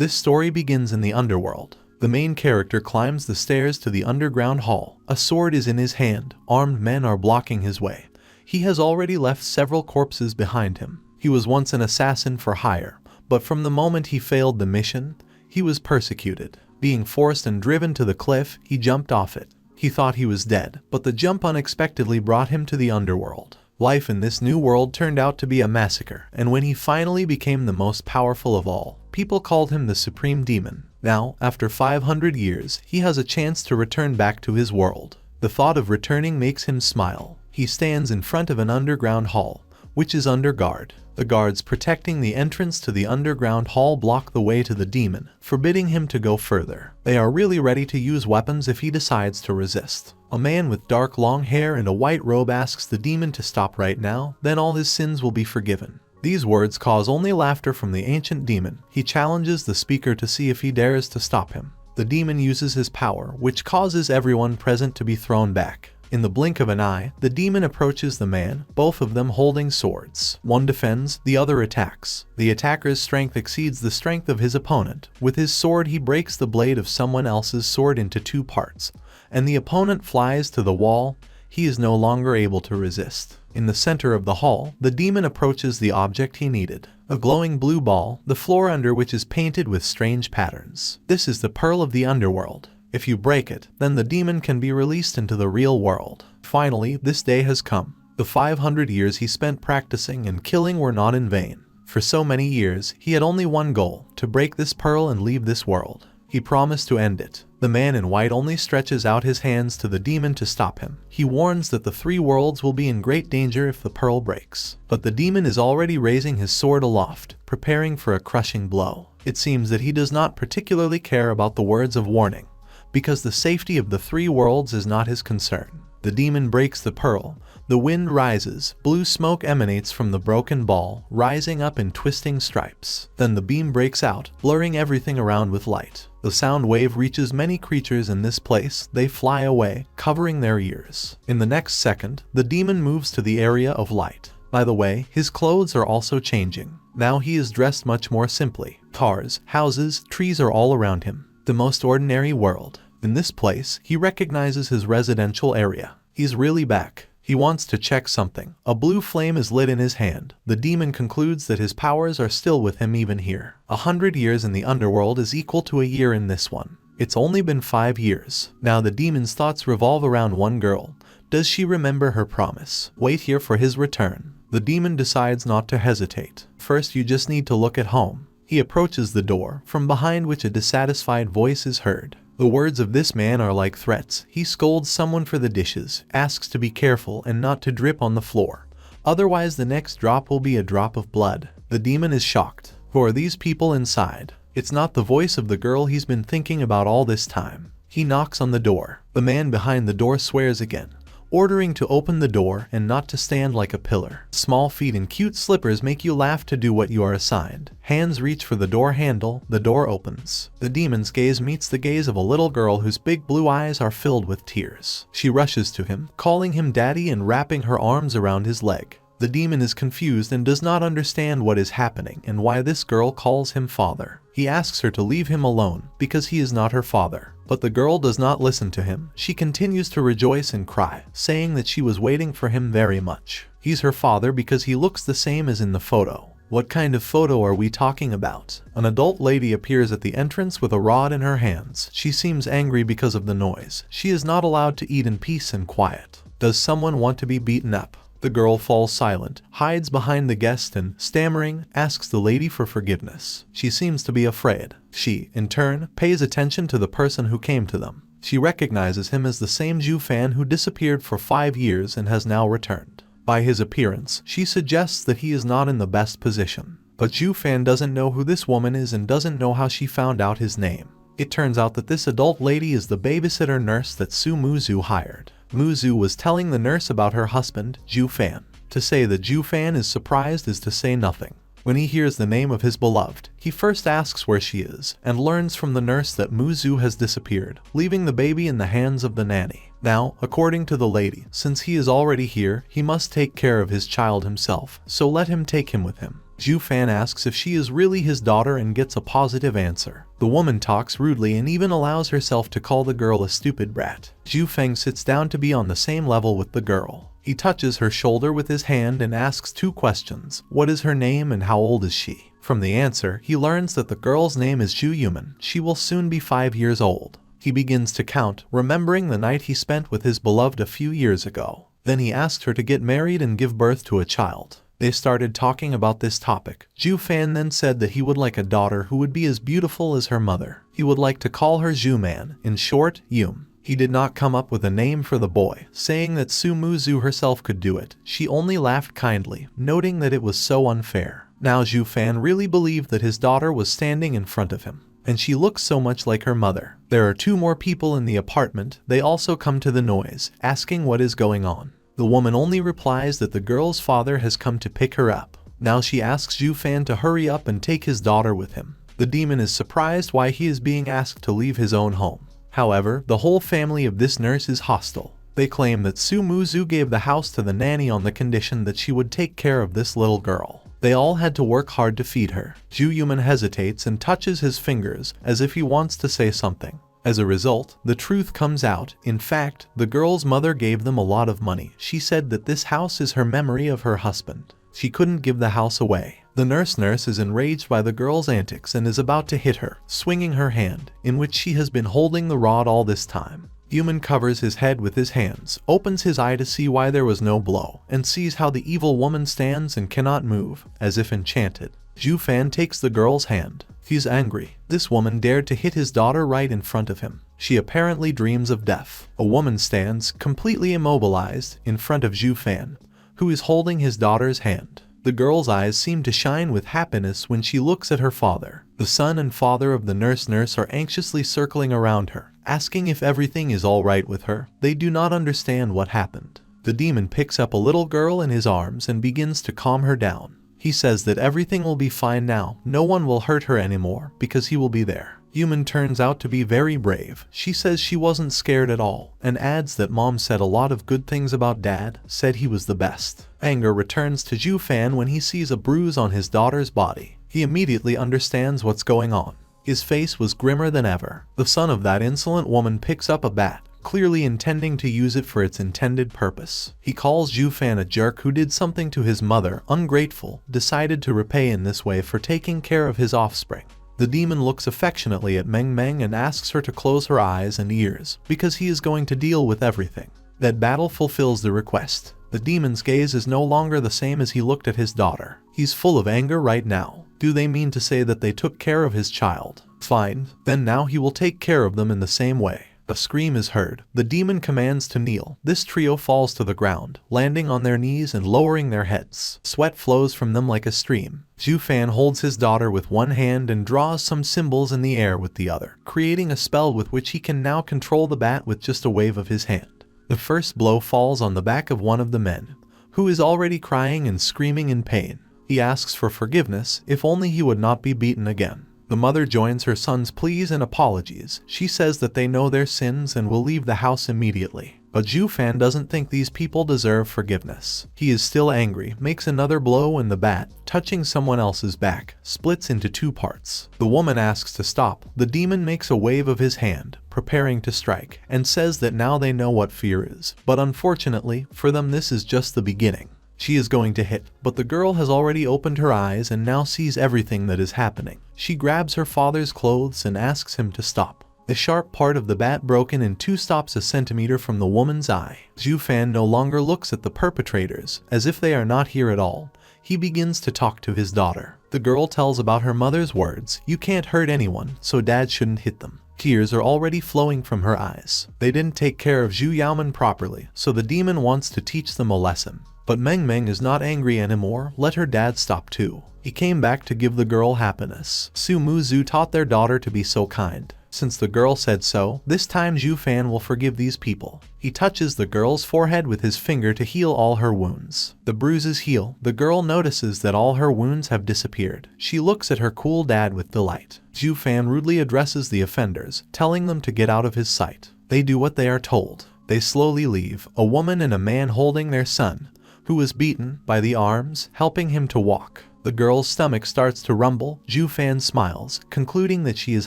This story begins in the underworld. The main character climbs the stairs to the underground hall. A sword is in his hand. Armed men are blocking his way. He has already left several corpses behind him. He was once an assassin for hire, but from the moment he failed the mission, he was persecuted. Being forced and driven to the cliff, he jumped off it. He thought he was dead, but the jump unexpectedly brought him to the underworld. Life in this new world turned out to be a massacre, and when he finally became the most powerful of all, people called him the Supreme Demon. Now, after 500 years, he has a chance to return back to his world. The thought of returning makes him smile. He stands in front of an underground hall, which is under guard. The guards protecting the entrance to the underground hall block the way to the demon, forbidding him to go further. They are really ready to use weapons if he decides to resist. A man with dark long hair and a white robe asks the demon to stop right now, then all his sins will be forgiven. These words cause only laughter from the ancient demon. He challenges the speaker to see if he dares to stop him. The demon uses his power, which causes everyone present to be thrown back. In the blink of an eye, the demon approaches the man, both of them holding swords. One defends, the other attacks. The attacker's strength exceeds the strength of his opponent. With his sword he breaks the blade of someone else's sword into 2 parts, and the opponent flies to the wall. He is no longer able to resist. In the center of the hall, the demon approaches the object he needed. A glowing blue ball, the floor under which is painted with strange patterns. This is the pearl of the underworld. If you break it, then the demon can be released into the real world. Finally, this day has come. The 500 years he spent practicing and killing were not in vain. For so many years, he had only one goal, to break this pearl and leave this world. He promised to end it. The man in white only stretches out his hands to the demon to stop him. He warns that the 3 worlds will be in great danger if the pearl breaks. But the demon is already raising his sword aloft, preparing for a crushing blow. It seems that he does not particularly care about the words of warning, because the safety of the 3 worlds is not his concern. The demon breaks the pearl. The wind rises. Blue smoke emanates from the broken ball, rising up in twisting stripes. Then the beam breaks out, blurring everything around with light. The sound wave reaches many creatures in this place. They fly away, covering their ears. In the next second, the demon moves to the area of light. By the way, his clothes are also changing. Now he is dressed much more simply. Cars, houses, trees are all around him. The most ordinary world. In this place, he recognizes his residential area. He's really back. He wants to check something. A blue flame is lit in his hand. The demon concludes that his powers are still with him even here. 100 years in the underworld is equal to a year in this one. It's only been 5 years. Now the demon's thoughts revolve around one girl. Does she remember her promise? Wait here for his return. The demon decides not to hesitate. First, you just need to look at home. He approaches the door, from behind which a dissatisfied voice is heard. The words of this man are like threats. He scolds someone for the dishes, asks to be careful and not to drip on the floor. Otherwise the next drop will be a drop of blood. The demon is shocked. Who are these people inside? It's not the voice of the girl he's been thinking about all this time. He knocks on the door. The man behind the door swears again, ordering to open the door and not to stand like a pillar. Small feet and cute slippers make you laugh to do what you are assigned. Hands reach for the door handle. The door opens. The demon's gaze meets the gaze of a little girl whose big blue eyes are filled with tears. She rushes to him, calling him daddy and wrapping her arms around his leg. The demon is confused and does not understand what is happening and why this girl calls him father. He asks her to leave him alone because he is not her father. But the girl does not listen to him. She continues to rejoice and cry, saying that she was waiting for him very much. He's her father because he looks the same as in the photo. What kind of photo are we talking about? An adult lady appears at the entrance with a rod in her hands. She seems angry because of the noise. She is not allowed to eat in peace and quiet. Does someone want to be beaten up? The girl falls silent, hides behind the guest and, stammering, asks the lady for forgiveness. She seems to be afraid. She, in turn, pays attention to the person who came to them. She recognizes him as the same Jew fan who disappeared for 5 years and has now returned. By his appearance, she suggests that he is not in the best position. But Jew fan doesn't know who this woman is and doesn't know how she found out his name. It turns out that this adult lady is the babysitter nurse that Su Muzu hired. Muzu was telling the nurse about her husband, Ju Fan. To say that Ju Fan is surprised is to say nothing. When he hears the name of his beloved, he first asks where she is, and learns from the nurse that Muzu has disappeared, leaving the baby in the hands of the nanny. Now, according to the lady, since he is already here, he must take care of his child himself, so let him take him with him. Zhu Fan asks if she is really his daughter and gets a positive answer. The woman talks rudely and even allows herself to call the girl a stupid brat. Zhu Feng sits down to be on the same level with the girl. He touches her shoulder with his hand and asks 2 questions. What is her name and how old is she? From the answer, he learns that the girl's name is Zhu Yuman. She will soon be 5 years old. He begins to count, remembering the night he spent with his beloved a few years ago. Then he asked her to get married and give birth to a child. They started talking about this topic. Zhu Fan then said that he would like a daughter who would be as beautiful as her mother. He would like to call her Zhu Man, in short, Yum. He did not come up with a name for the boy, saying that Su Muzu herself could do it. She only laughed kindly, noting that it was so unfair. Now Zhu Fan really believed that his daughter was standing in front of him, and she looks so much like her mother. There are 2 more people in the apartment. They also come to the noise, asking what is going on. The woman only replies that the girl's father has come to pick her up. Now she asks Zhu Fan to hurry up and take his daughter with him. The demon is surprised why he is being asked to leave his own home. However, the whole family of this nurse is hostile. They claim that Su Muzu gave the house to the nanny on the condition that she would take care of this little girl. They all had to work hard to feed her. Zhu Yuman hesitates and touches his fingers as if he wants to say something. As a result, the truth comes out. In fact, the girl's mother gave them a lot of money. She said that this house is her memory of her husband. She couldn't give the house away. The nurse is enraged by the girl's antics and is about to hit her, swinging her hand, in which she has been holding the rod all this time. Human covers his head with his hands, opens his eye to see why there was no blow, and sees how the evil woman stands and cannot move, as if enchanted. Zhu Fan takes the girl's hand. He's angry. This woman dared to hit his daughter right in front of him. She apparently dreams of death. A woman stands, completely immobilized, in front of Zhu Fan, who is holding his daughter's hand. The girl's eyes seem to shine with happiness when she looks at her father. The son and father of the nurse are anxiously circling around her, asking if everything is all right with her. They do not understand what happened. The demon picks up a little girl in his arms and begins to calm her down. He says that everything will be fine now. No one will hurt her anymore because he will be there. Human turns out to be very brave. She says she wasn't scared at all, and adds that mom said a lot of good things about dad, said he was the best. Anger returns to Zhu Fan when he sees a bruise on his daughter's body. He immediately understands what's going on. His face was grimmer than ever. The son of that insolent woman picks up a bat, clearly intending to use it for its intended purpose. He calls Zhu Fan a jerk who did something to his mother, ungrateful, decided to repay in this way for taking care of his offspring. The demon looks affectionately at Meng Meng and asks her to close her eyes and ears, because he is going to deal with everything. That battle fulfills the request. The demon's gaze is no longer the same as he looked at his daughter. He's full of anger right now. Do they mean to say that they took care of his child? Fine, then now he will take care of them in the same way. A scream is heard. The demon commands to kneel. This trio falls to the ground, landing on their knees and lowering their heads. Sweat flows from them like a stream. Zhu Fan holds his daughter with one hand and draws some symbols in the air with the other, creating a spell with which he can now control the bat with just a wave of his hand. The first blow falls on the back of one of the men, who is already crying and screaming in pain. He asks for forgiveness, if only he would not be beaten again. The mother joins her son's pleas and apologies. She says that they know their sins and will leave the house immediately. But Zhu Fan doesn't think these people deserve forgiveness. He is still angry, makes another blow, and the bat, touching someone else's back, splits into 2 parts. The woman asks to stop. The demon makes a wave of his hand, preparing to strike, and says that now they know what fear is. But unfortunately, for them this is just the beginning. She is going to hit, but the girl has already opened her eyes and now sees everything that is happening. She grabs her father's clothes and asks him to stop. The sharp part of the bat broken in 2 stops a centimeter from the woman's eye. Zhu Fan no longer looks at the perpetrators, as if they are not here at all. He begins to talk to his daughter. The girl tells about her mother's words, "You can't hurt anyone, so dad shouldn't hit them." Tears are already flowing from her eyes. They didn't take care of Zhu Yaoman properly, so the demon wants to teach them a lesson. But Meng Meng is not angry anymore. Let her dad stop too. He came back to give the girl happiness. Su Muzu taught their daughter to be so kind. Since the girl said so, this time Zhu Fan will forgive these people. He touches the girl's forehead with his finger to heal all her wounds. The bruises heal. The girl notices that all her wounds have disappeared. She looks at her cool dad with delight. Zhu Fan rudely addresses the offenders, telling them to get out of his sight. They do what they are told. They slowly leave, a woman and a man holding their son, who was beaten, by the arms, helping him to walk. The girl's stomach starts to rumble. Ju-fan smiles, concluding that she is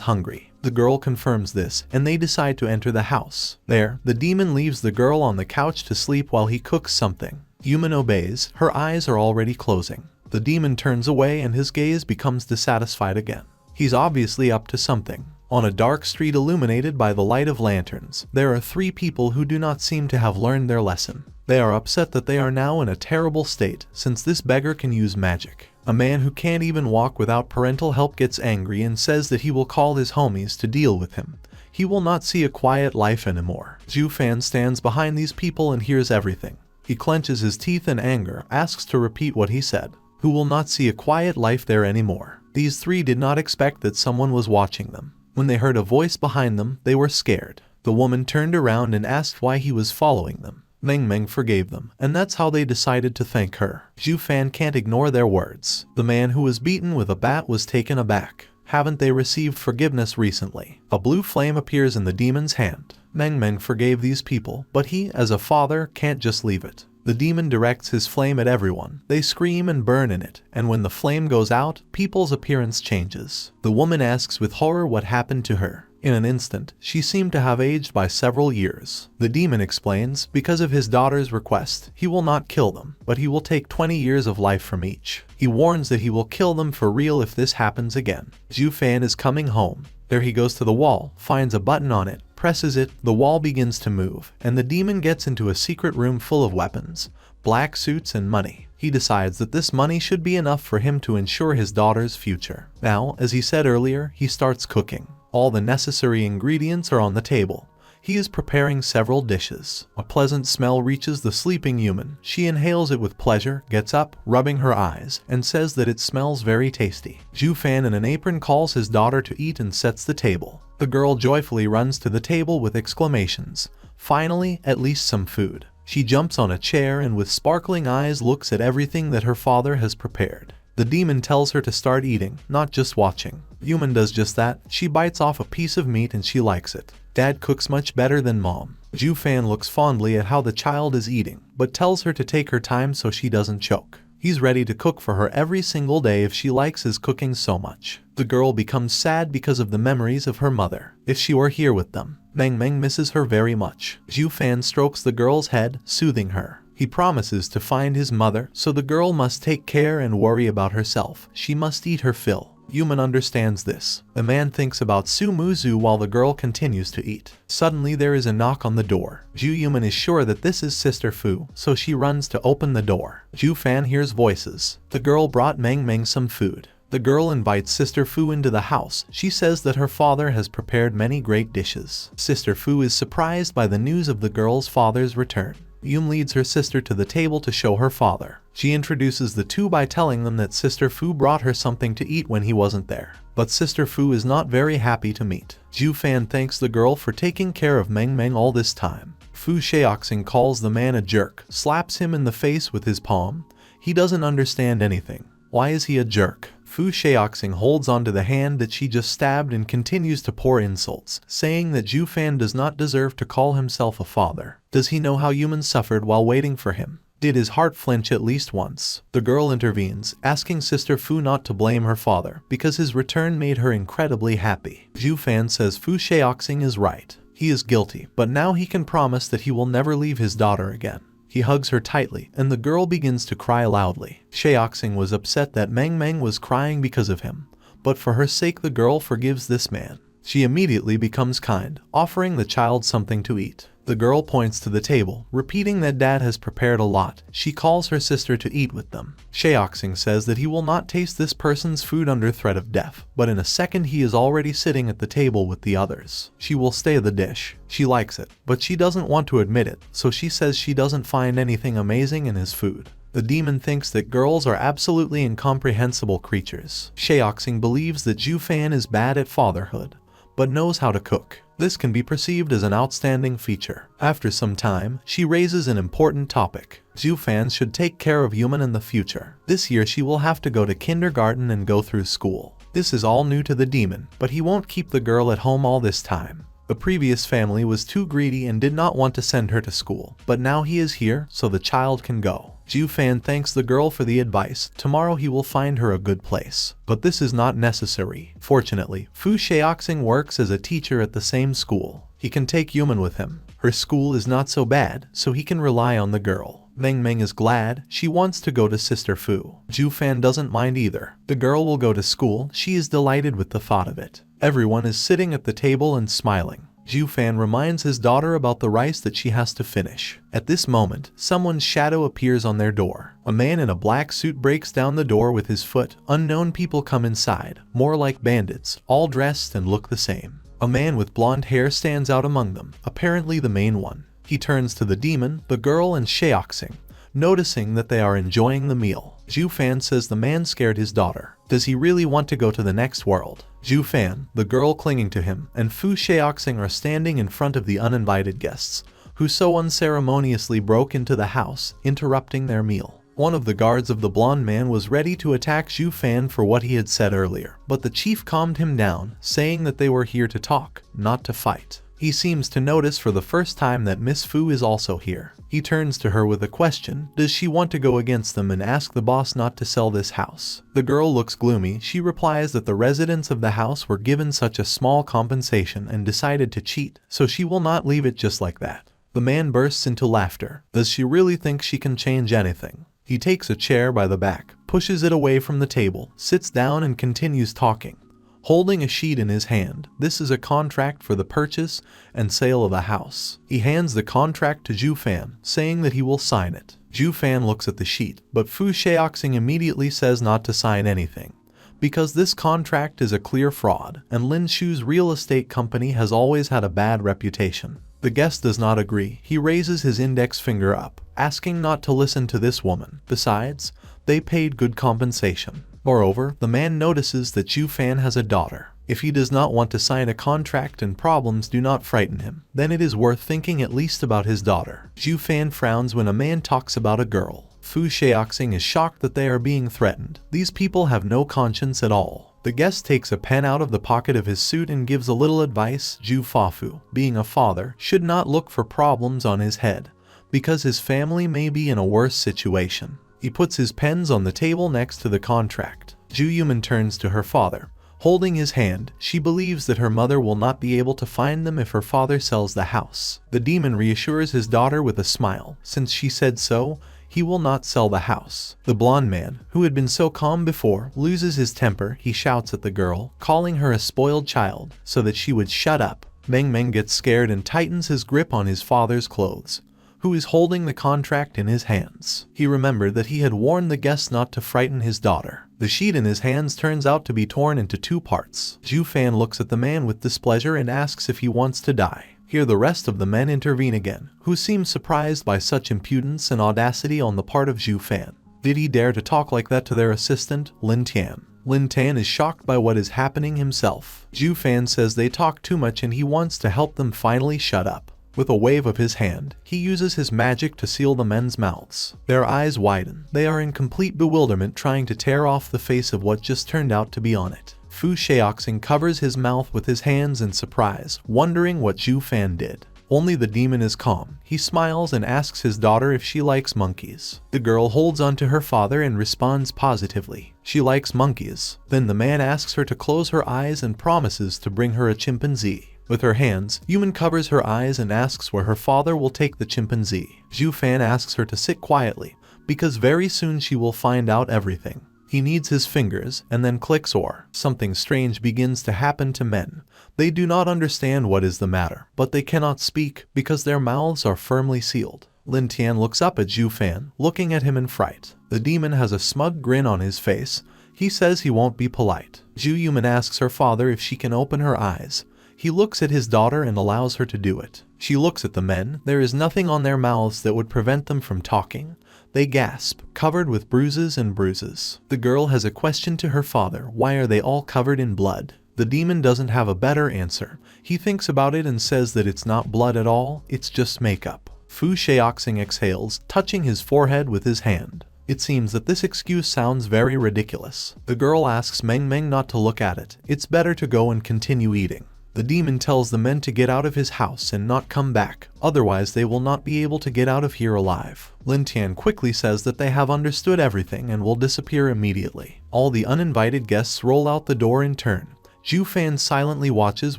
hungry. The girl confirms this, and they decide to enter the house. There, the demon leaves the girl on the couch to sleep while he cooks something. Yuman obeys. Her eyes are already closing. The demon turns away and his gaze becomes dissatisfied again. He's obviously up to something. On a dark street illuminated by the light of lanterns, there are 3 people who do not seem to have learned their lesson. They are upset that they are now in a terrible state, since this beggar can use magic. A man who can't even walk without parental help gets angry and says that he will call his homies to deal with him. He will not see a quiet life anymore. Ju-fan stands behind these people and hears everything. He clenches his teeth in anger, asks to repeat what he said. Who will not see a quiet life there anymore. These 3 did not expect that someone was watching them. When they heard a voice behind them, they were scared. The woman turned around and asked why he was following them. Meng forgave them, and that's how they decided to thank her. Ju-fan can't ignore their words. The man who was beaten with a bat was taken aback. Haven't they received forgiveness recently? A blue flame appears in the demon's hand. Meng forgave these people, but he, as a father, can't just leave it. The demon directs his flame at everyone. They scream and burn in it, and when the flame goes out, people's appearance changes. The woman asks with horror what happened to her. In an instant, she seemed to have aged by several years. The demon explains, because of his daughter's request, he will not kill them, but he will take 20 years of life from each. He warns that he will kill them for real if this happens again. Ju-fan is coming home. There he goes to the wall, finds a button on it, presses it, the wall begins to move, and the demon gets into a secret room full of weapons, black suits and money. He decides that this money should be enough for him to ensure his daughter's future. Now, as he said earlier, he starts cooking. All the necessary ingredients are on the table. He is preparing several dishes. A pleasant smell reaches the sleeping human. She inhales it with pleasure, gets up, rubbing her eyes, and says that it smells very tasty. Ju-fan in an apron calls his daughter to eat and sets the table. The girl joyfully runs to the table with exclamations. Finally, at least some food. She jumps on a chair and with sparkling eyes looks at everything that her father has prepared. The demon tells her to start eating, not just watching. Human does just that. She bites off a piece of meat and she likes it. Dad cooks much better than mom. Ju-fan looks fondly at how the child is eating, but tells her to take her time so she doesn't choke. He's ready to cook for her every single day if she likes his cooking so much. The girl becomes sad because of the memories of her mother. If she were here with them, Meng misses her very much. Ju-fan strokes the girl's head, soothing her. He promises to find his mother, so the girl must take care and worry about herself. She must eat her fill. Yuman understands this. The man thinks about Sumuzu while the girl continues to eat. Suddenly there is a knock on the door. Yuman is sure that this is Sister Fu, so she runs to open the door. Ju-fan hears voices. The girl brought Meng some food. The girl invites Sister Fu into the house. She says that her father has prepared many great dishes. Sister Fu is surprised by the news of the girl's father's return. Yum leads her sister to the table to show her father. She introduces the 2 by telling them that Sister Fu brought her something to eat when he wasn't there. But Sister Fu is not very happy to meet. Ju-fan thanks the girl for taking care of Meng all this time. Fu Shaoxing calls the man a jerk, slaps him in the face with his palm. He doesn't understand anything. Why is he a jerk? Fu Shaoxing holds onto the hand that she just stabbed and continues to pour insults, saying that Ju-fan does not deserve to call himself a father. Does he know how humans suffered while waiting for him? Did his heart flinch at least once? The girl intervenes, asking Sister Fu not to blame her father, because his return made her incredibly happy. Ju-fan says Fu Shaoxing is right. He is guilty, but now he can promise that he will never leave his daughter again. He hugs her tightly, and the girl begins to cry loudly. Shaoxing was upset that Meng was crying because of him, but for her sake the girl forgives this man. She immediately becomes kind, offering the child something to eat. The girl points to the table, repeating that dad has prepared a lot. She calls her sister to eat with them. Shaoxing says that he will not taste this person's food under threat of death, but in a second he is already sitting at the table with the others. She will stay the dish. She likes it, but she doesn't want to admit it, so she says she doesn't find anything amazing in his food. The demon thinks that girls are absolutely incomprehensible creatures. Shaoxing believes that Ju-fan is bad at fatherhood, but knows how to cook. This can be perceived as an outstanding feature. After some time, she raises an important topic. Ju-fan should take care of Yuman in the future. This year she will have to go to kindergarten and go through school. This is all new to the demon, but he won't keep the girl at home all this time. The previous family was too greedy and did not want to send her to school, but now he is here, so the child can go. Ju Fan thanks the girl for the advice. Tomorrow he will find her a good place. But this is not necessary. Fortunately, Fu Shaoxing works as a teacher at the same school. He can take Yuman with him. Her school is not so bad, so he can rely on the girl. Meng Meng is glad. She wants to go to Sister Fu. Ju Fan doesn't mind either. The girl will go to school. She is delighted with the thought of it. Everyone is sitting at the table and smiling. Ju Fan reminds his daughter about the rice that she has to finish. At this moment, someone's shadow appears on their door. A man in a black suit breaks down the door with his foot. Unknown people come inside, more like bandits, all dressed and look the same. A man with blonde hair stands out among them, apparently the main one. He turns to the demon, the girl, and Shaoxing, noticing that they are enjoying the meal. Ju Fan says the man scared his daughter. Does he really want to go to the next world? Ju Fan, the girl clinging to him, and Fu Shaoxing are standing in front of the uninvited guests, who so unceremoniously broke into the house, interrupting their meal. One of the guards of the blonde man was ready to attack Ju Fan for what he had said earlier, but the chief calmed him down, saying that they were here to talk, not to fight. He seems to notice for the first time that Miss Fu is also here. He turns to her with a question. Does she want to go against them and ask the boss not to sell this house? The girl looks gloomy. She replies that the residents of the house were given such a small compensation and decided to cheat, so she will not leave it just like that. The man bursts into laughter. Does she really think she can change anything? He takes a chair by the back, pushes it away from the table, sits down and continues talking. Holding a sheet in his hand, this is a contract for the purchase and sale of a house. He hands the contract to Ju Fan, saying that he will sign it. Ju Fan looks at the sheet, but Fu Shaoxing immediately says not to sign anything, because this contract is a clear fraud, and Lin Shu's real estate company has always had a bad reputation. The guest does not agree. He raises his index finger up, asking not to listen to this woman. Besides, they paid good compensation. Moreover, the man notices that Ju Fan has a daughter. If he does not want to sign a contract and problems do not frighten him, then it is worth thinking at least about his daughter. Ju Fan frowns when a man talks about a girl. Fu Shaoxing is shocked that they are being threatened. These people have no conscience at all. The guest takes a pen out of the pocket of his suit and gives a little advice. Ju Fafu, being a father, should not look for problems on his head, because his family may be in a worse situation. He puts his pens on the table next to the contract. Ju Yuman turns to her father. Holding his hand, she believes that her mother will not be able to find them if her father sells the house. The demon reassures his daughter with a smile. Since she said so, he will not sell the house. The blonde man, who had been so calm before, loses his temper. He shouts at the girl, calling her a spoiled child, so that she would shut up. Meng Meng gets scared and tightens his grip on his father's clothes, who is holding the contract in his hands. He remembered that he had warned the guests not to frighten his daughter. The sheet in his hands turns out to be torn into two parts. Ju Fan looks at the man with displeasure and asks if he wants to die. Here the rest of the men intervene again, who seem surprised by such impudence and audacity on the part of Ju Fan. Did he dare to talk like that to their assistant, Lin Tian? Lin Tan is shocked by what is happening himself. Ju Fan says they talk too much and he wants to help them finally shut up. With a wave of his hand, he uses his magic to seal the men's mouths. Their eyes widen. They are in complete bewilderment, trying to tear off the face of what just turned out to be on it. Fu Shaoxing covers his mouth with his hands in surprise, wondering what Ju Fan did. Only the demon is calm. He smiles and asks his daughter if she likes monkeys. The girl holds onto her father and responds positively. She likes monkeys. Then the man asks her to close her eyes and promises to bring her a chimpanzee. With her hands, Yuman covers her eyes and asks where her father will take the chimpanzee. Ju Fan asks her to sit quietly, because very soon she will find out everything. He kneads his fingers and then clicks or something strange begins to happen to men. They do not understand what is the matter, but they cannot speak because their mouths are firmly sealed. Lin Tian looks up at Ju Fan, looking at him in fright. The demon has a smug grin on his face. He says he won't be polite. Ju Yuman asks her father if she can open her eyes. He looks at his daughter and allows her to do it. She looks at the men. There is nothing on their mouths that would prevent them from talking. They gasp, covered with bruises and bruises. The girl has a question to her father. Why are they all covered in blood? The demon doesn't have a better answer. He thinks about it and says that it's not blood at all, it's just makeup. Fu Shaoxing exhales, touching his forehead with his hand. It seems that this excuse sounds very ridiculous. The girl asks Meng Meng not to look at it. It's better to go and continue eating. The demon tells the men to get out of his house and not come back, otherwise they will not be able to get out of here alive. Lin Tian quickly says that they have understood everything and will disappear immediately. All the uninvited guests roll out the door in turn. Zhu Fan silently watches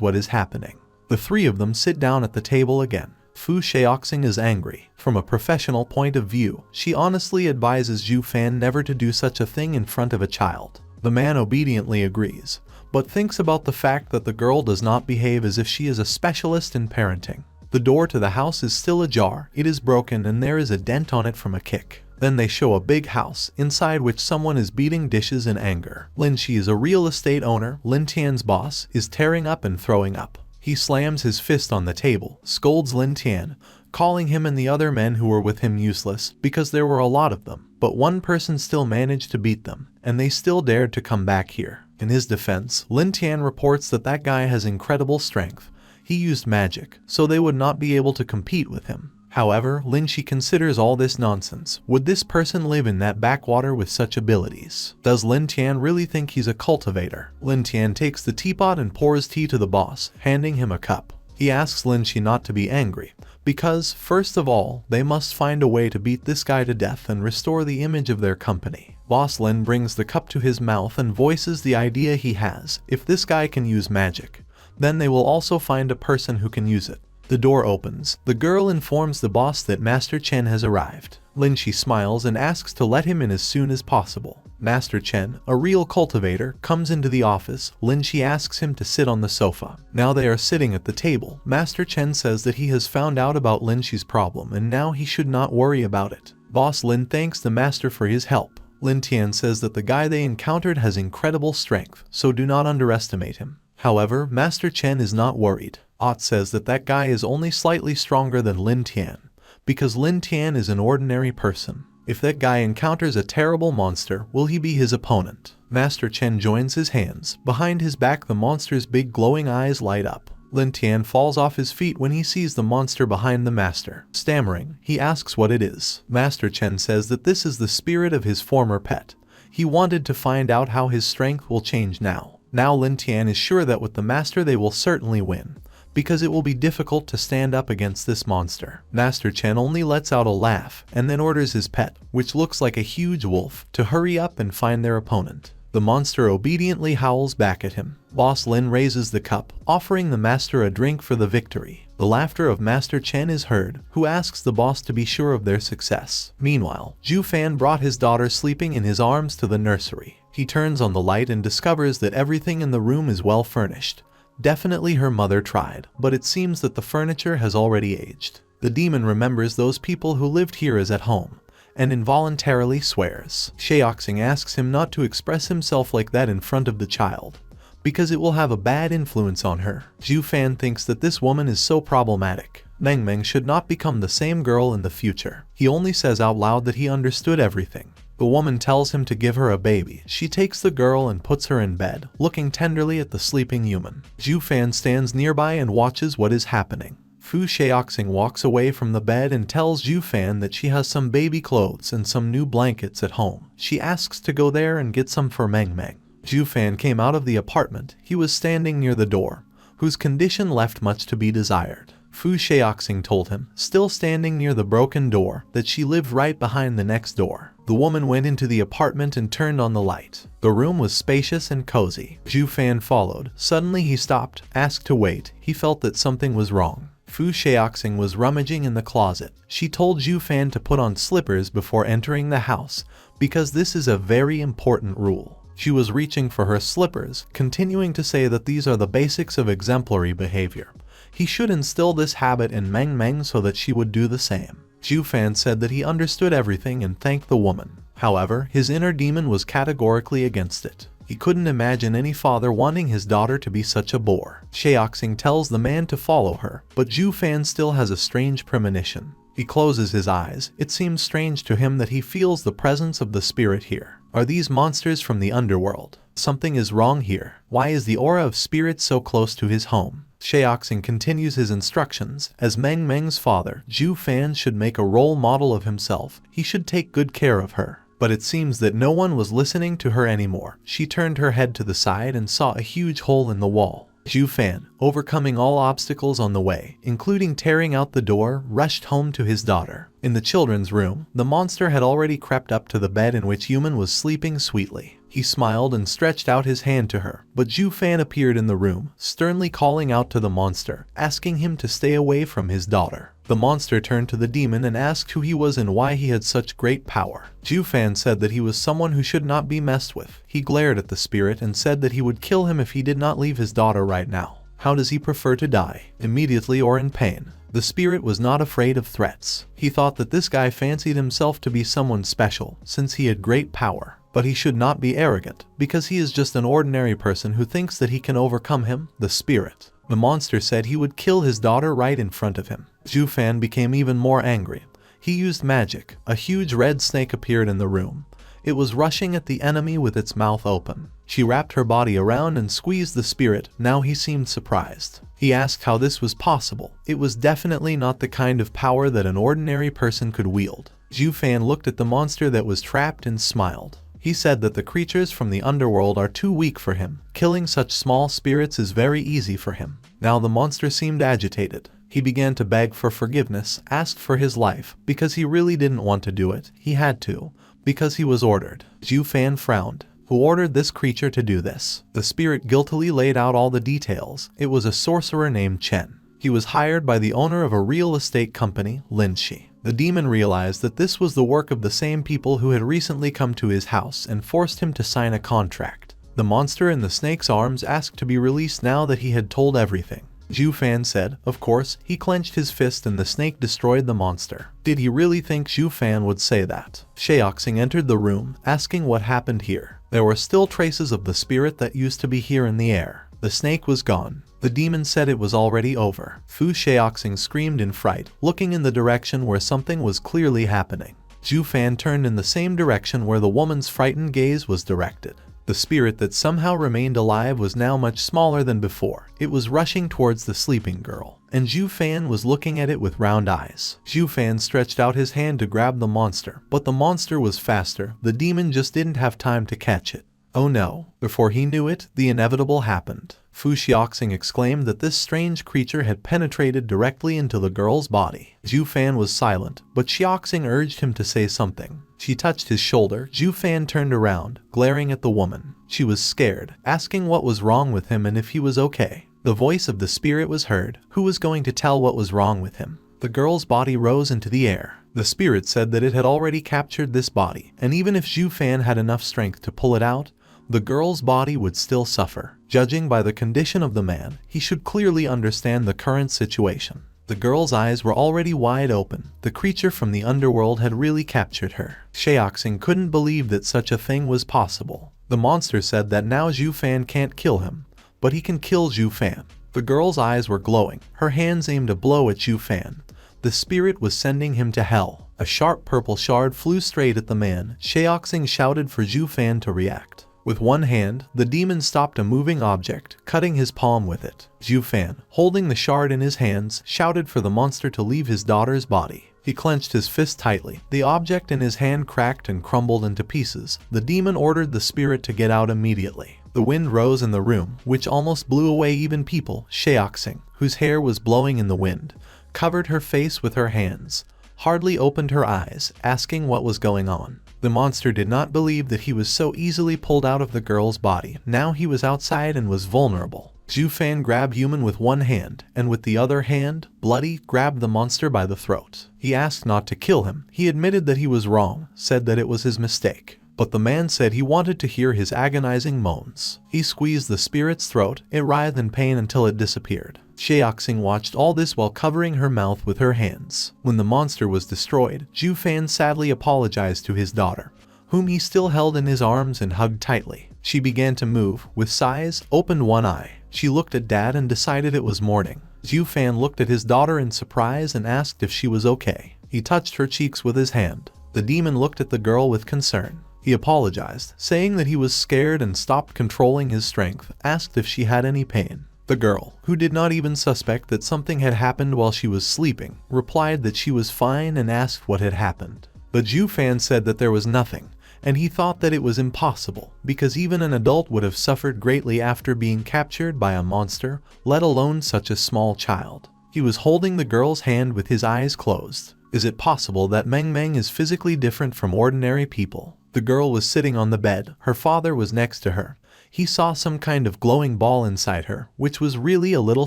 what is happening. The three of them sit down at the table again. Fu Shaoxing is angry. From a professional point of view, she honestly advises Zhu Fan never to do such a thing in front of a child. The man obediently agrees, but thinks about the fact that the girl does not behave as if she is a specialist in parenting. The door to the house is still ajar, it is broken and there is a dent on it from a kick. Then they show a big house, inside which someone is beating dishes in anger. Lin Shi is a real estate owner. Lin Tian's boss is tearing up and throwing up. He slams his fist on the table, scolds Lin Tian, calling him and the other men who were with him useless because there were a lot of them. But one person still managed to beat them, and they still dared to come back here. In his defense, Lin Tian reports that that guy has incredible strength. He used magic, so they would not be able to compete with him. However, Lin Shi considers all this nonsense. Would this person live in that backwater with such abilities? Does Lin Tian really think he's a cultivator? Lin Tian takes the teapot and pours tea to the boss, handing him a cup. He asks Lin Shi not to be angry, because, first of all, they must find a way to beat this guy to death and restore the image of their company. Boss Lin brings the cup to his mouth and voices the idea he has. If this guy can use magic, then they will also find a person who can use it. The door opens. The girl informs the boss that Master Chen has arrived. Lin Shi smiles and asks to let him in as soon as possible. Master Chen, a real cultivator, comes into the office. Lin Shi asks him to sit on the sofa. Now they are sitting at the table. Master Chen says that he has found out about Lin Shi's problem and now he should not worry about it. Boss Lin thanks the master for his help. Lin Tian says that the guy they encountered has incredible strength, so do not underestimate him. However, Master Chen is not worried. Ott says that that guy is only slightly stronger than Lin Tian, because Lin Tian is an ordinary person. If that guy encounters a terrible monster, will he be his opponent? Master Chen joins his hands. Behind his back, the monster's big glowing eyes light up. Lin Tian falls off his feet when he sees the monster behind the master. Stammering, he asks what it is. Master Chen says that this is the spirit of his former pet. He wanted to find out how his strength will change now. Now Lin Tian is sure that with the master they will certainly win, because it will be difficult to stand up against this monster. Master Chen only lets out a laugh and then orders his pet, which looks like a huge wolf, to hurry up and find their opponent. The monster obediently howls back at him. Boss Lin raises the cup, offering the master a drink for the victory. The laughter of Master Chen is heard, who asks the boss to be sure of their success. Meanwhile, Zhu Fan brought his daughter sleeping in his arms to the nursery. He turns on the light and discovers that everything in the room is well furnished. Definitely her mother tried, but it seems that the furniture has already aged. The demon remembers those people who lived here as at home, and involuntarily swears. Shaoxing asks him not to express himself like that in front of the child, because it will have a bad influence on her. Zhu Fan thinks that this woman is so problematic. Meng should not become the same girl in the future. He only says out loud that he understood everything. The woman tells him to give her a baby. She takes the girl and puts her in bed, looking tenderly at the sleeping human. Zhu Fan stands nearby and watches what is happening. Fu Shaoxing walks away from the bed and tells Zhu Fan that she has some baby clothes and some new blankets at home. She asks to go there and get some for Meng. Zhu Fan came out of the apartment. He was standing near the door, whose condition left much to be desired. Fu Shaoxing told him, still standing near the broken door, that she lived right behind the next door. The woman went into the apartment and turned on the light. The room was spacious and cozy. Zhu Fan followed. Suddenly he stopped, asked to wait. He felt that something was wrong. Fu Shaoxing was rummaging in the closet. She told Zhu Fan to put on slippers before entering the house, because this is a very important rule. She was reaching for her slippers, continuing to say that these are the basics of exemplary behavior. He should instill this habit in Meng so that she would do the same. Zhu Fan said that he understood everything and thanked the woman. However, his inner demon was categorically against it. He couldn't imagine any father wanting his daughter to be such a bore. Shaoxing tells the man to follow her, but Zhu Fan still has a strange premonition. He closes his eyes. It seems strange to him that he feels the presence of the spirit here. Are these monsters from the underworld? Something is wrong here. Why is the aura of spirit so close to his home? Shaoxing continues his instructions. As Meng's father, Zhu Fan should make a role model of himself. He should take good care of her. But it seems that no one was listening to her anymore. She turned her head to the side and saw a huge hole in the wall. Zhu Fan, overcoming all obstacles on the way, including tearing out the door, rushed home to his daughter. In the children's room, the monster had already crept up to the bed in which Human was sleeping sweetly. He smiled and stretched out his hand to her, but Zhu Fan appeared in the room, sternly calling out to the monster, asking him to stay away from his daughter. The monster turned to the demon and asked who he was and why he had such great power. Zhu Fan said that he was someone who should not be messed with. He glared at the spirit and said that he would kill him if he did not leave his daughter right now. How does he prefer to die? Immediately or in pain? The spirit was not afraid of threats. He thought that this guy fancied himself to be someone special, since he had great power. But he should not be arrogant, because he is just an ordinary person who thinks that he can overcome him, the spirit. The monster said he would kill his daughter right in front of him. Zhu Fan became even more angry. He used magic. A huge red snake appeared in the room. It was rushing at the enemy with its mouth open. She wrapped her body around and squeezed the spirit. Now he seemed surprised. He asked how this was possible. It was definitely not the kind of power that an ordinary person could wield. Zhu Fan looked at the monster that was trapped and smiled. He said that the creatures from the underworld are too weak for him. Killing such small spirits is very easy for him. Now the monster seemed agitated. He began to beg for forgiveness, asked for his life, because he really didn't want to do it. He had to, because he was ordered. Zhu Fan frowned. Who ordered this creature to do this? The spirit guiltily laid out all the details. It was a sorcerer named Chen. He was hired by the owner of a real estate company, Lin Shi. The demon realized that this was the work of the same people who had recently come to his house and forced him to sign a contract. The monster in the snake's arms asked to be released now that he had told everything. Zhu Fan said, of course. He clenched his fist and the snake destroyed the monster. Did he really think Zhu Fan would say that? Shaoxing entered the room, asking what happened here. There were still traces of the spirit that used to be here in the air. The snake was gone. The demon said it was already over. Fu Shaoxing screamed in fright, looking in the direction where something was clearly happening. Zhu Fan turned in the same direction where the woman's frightened gaze was directed. The spirit that somehow remained alive was now much smaller than before. It was rushing towards the sleeping girl, and Zhu Fan was looking at it with round eyes. Zhu Fan stretched out his hand to grab the monster, but the monster was faster. The demon just didn't have time to catch it. Oh no. Before he knew it, the inevitable happened. Fu Xiaoxing exclaimed that this strange creature had penetrated directly into the girl's body. Zhu Fan was silent, but Xiaoxing urged him to say something. She touched his shoulder. Zhu Fan turned around, glaring at the woman. She was scared, asking what was wrong with him and if he was okay. The voice of the spirit was heard. Who was going to tell what was wrong with him? The girl's body rose into the air. The spirit said that it had already captured this body, and even if Zhu Fan had enough strength to pull it out, the girl's body would still suffer. Judging by the condition of the man, he should clearly understand the current situation. The girl's eyes were already wide open. The creature from the underworld had really captured her. Shaoxing couldn't believe that such a thing was possible. The monster said that now Zhu Fan can't kill him, but he can kill Zhu Fan. The girl's eyes were glowing. Her hands aimed a blow at Zhu Fan. The spirit was sending him to hell. A sharp purple shard flew straight at the man. Shaoxing shouted for Zhu Fan to react. With one hand, the demon stopped a moving object, cutting his palm with it. Zhu Fan, holding the shard in his hands, shouted for the monster to leave his daughter's body. He clenched his fist tightly. The object in his hand cracked and crumbled into pieces. The demon ordered the spirit to get out immediately. The wind rose in the room, which almost blew away even people. Shaoxing, whose hair was blowing in the wind, covered her face with her hands, hardly opened her eyes, asking what was going on. The monster did not believe that he was so easily pulled out of the girl's body. Now he was outside and was vulnerable. Zhu Fan grabbed Human with one hand, and with the other hand, bloody, grabbed the monster by the throat. He asked not to kill him. He admitted that he was wrong, said that it was his mistake. But the man said he wanted to hear his agonizing moans. He squeezed the spirit's throat. It writhed in pain until it disappeared. Shaoxing watched all this while covering her mouth with her hands. When the monster was destroyed, Zhu Fan sadly apologized to his daughter, whom he still held in his arms and hugged tightly. She began to move. With sighs, opened one eye. She looked at Dad and decided it was morning. Zhu Fan looked at his daughter in surprise and asked if she was okay. He touched her cheeks with his hand. The demon looked at the girl with concern. He apologized, saying that he was scared and stopped controlling his strength, asked if she had any pain. The girl, who did not even suspect that something had happened while she was sleeping, replied that she was fine and asked what had happened. But Zhu Fan said that there was nothing, and he thought that it was impossible, because even an adult would have suffered greatly after being captured by a monster, let alone such a small child. He was holding the girl's hand with his eyes closed. Is it possible that Meng Meng is physically different from ordinary people? The girl was sitting on the bed, her father was next to her. He saw some kind of glowing ball inside her, which was really a little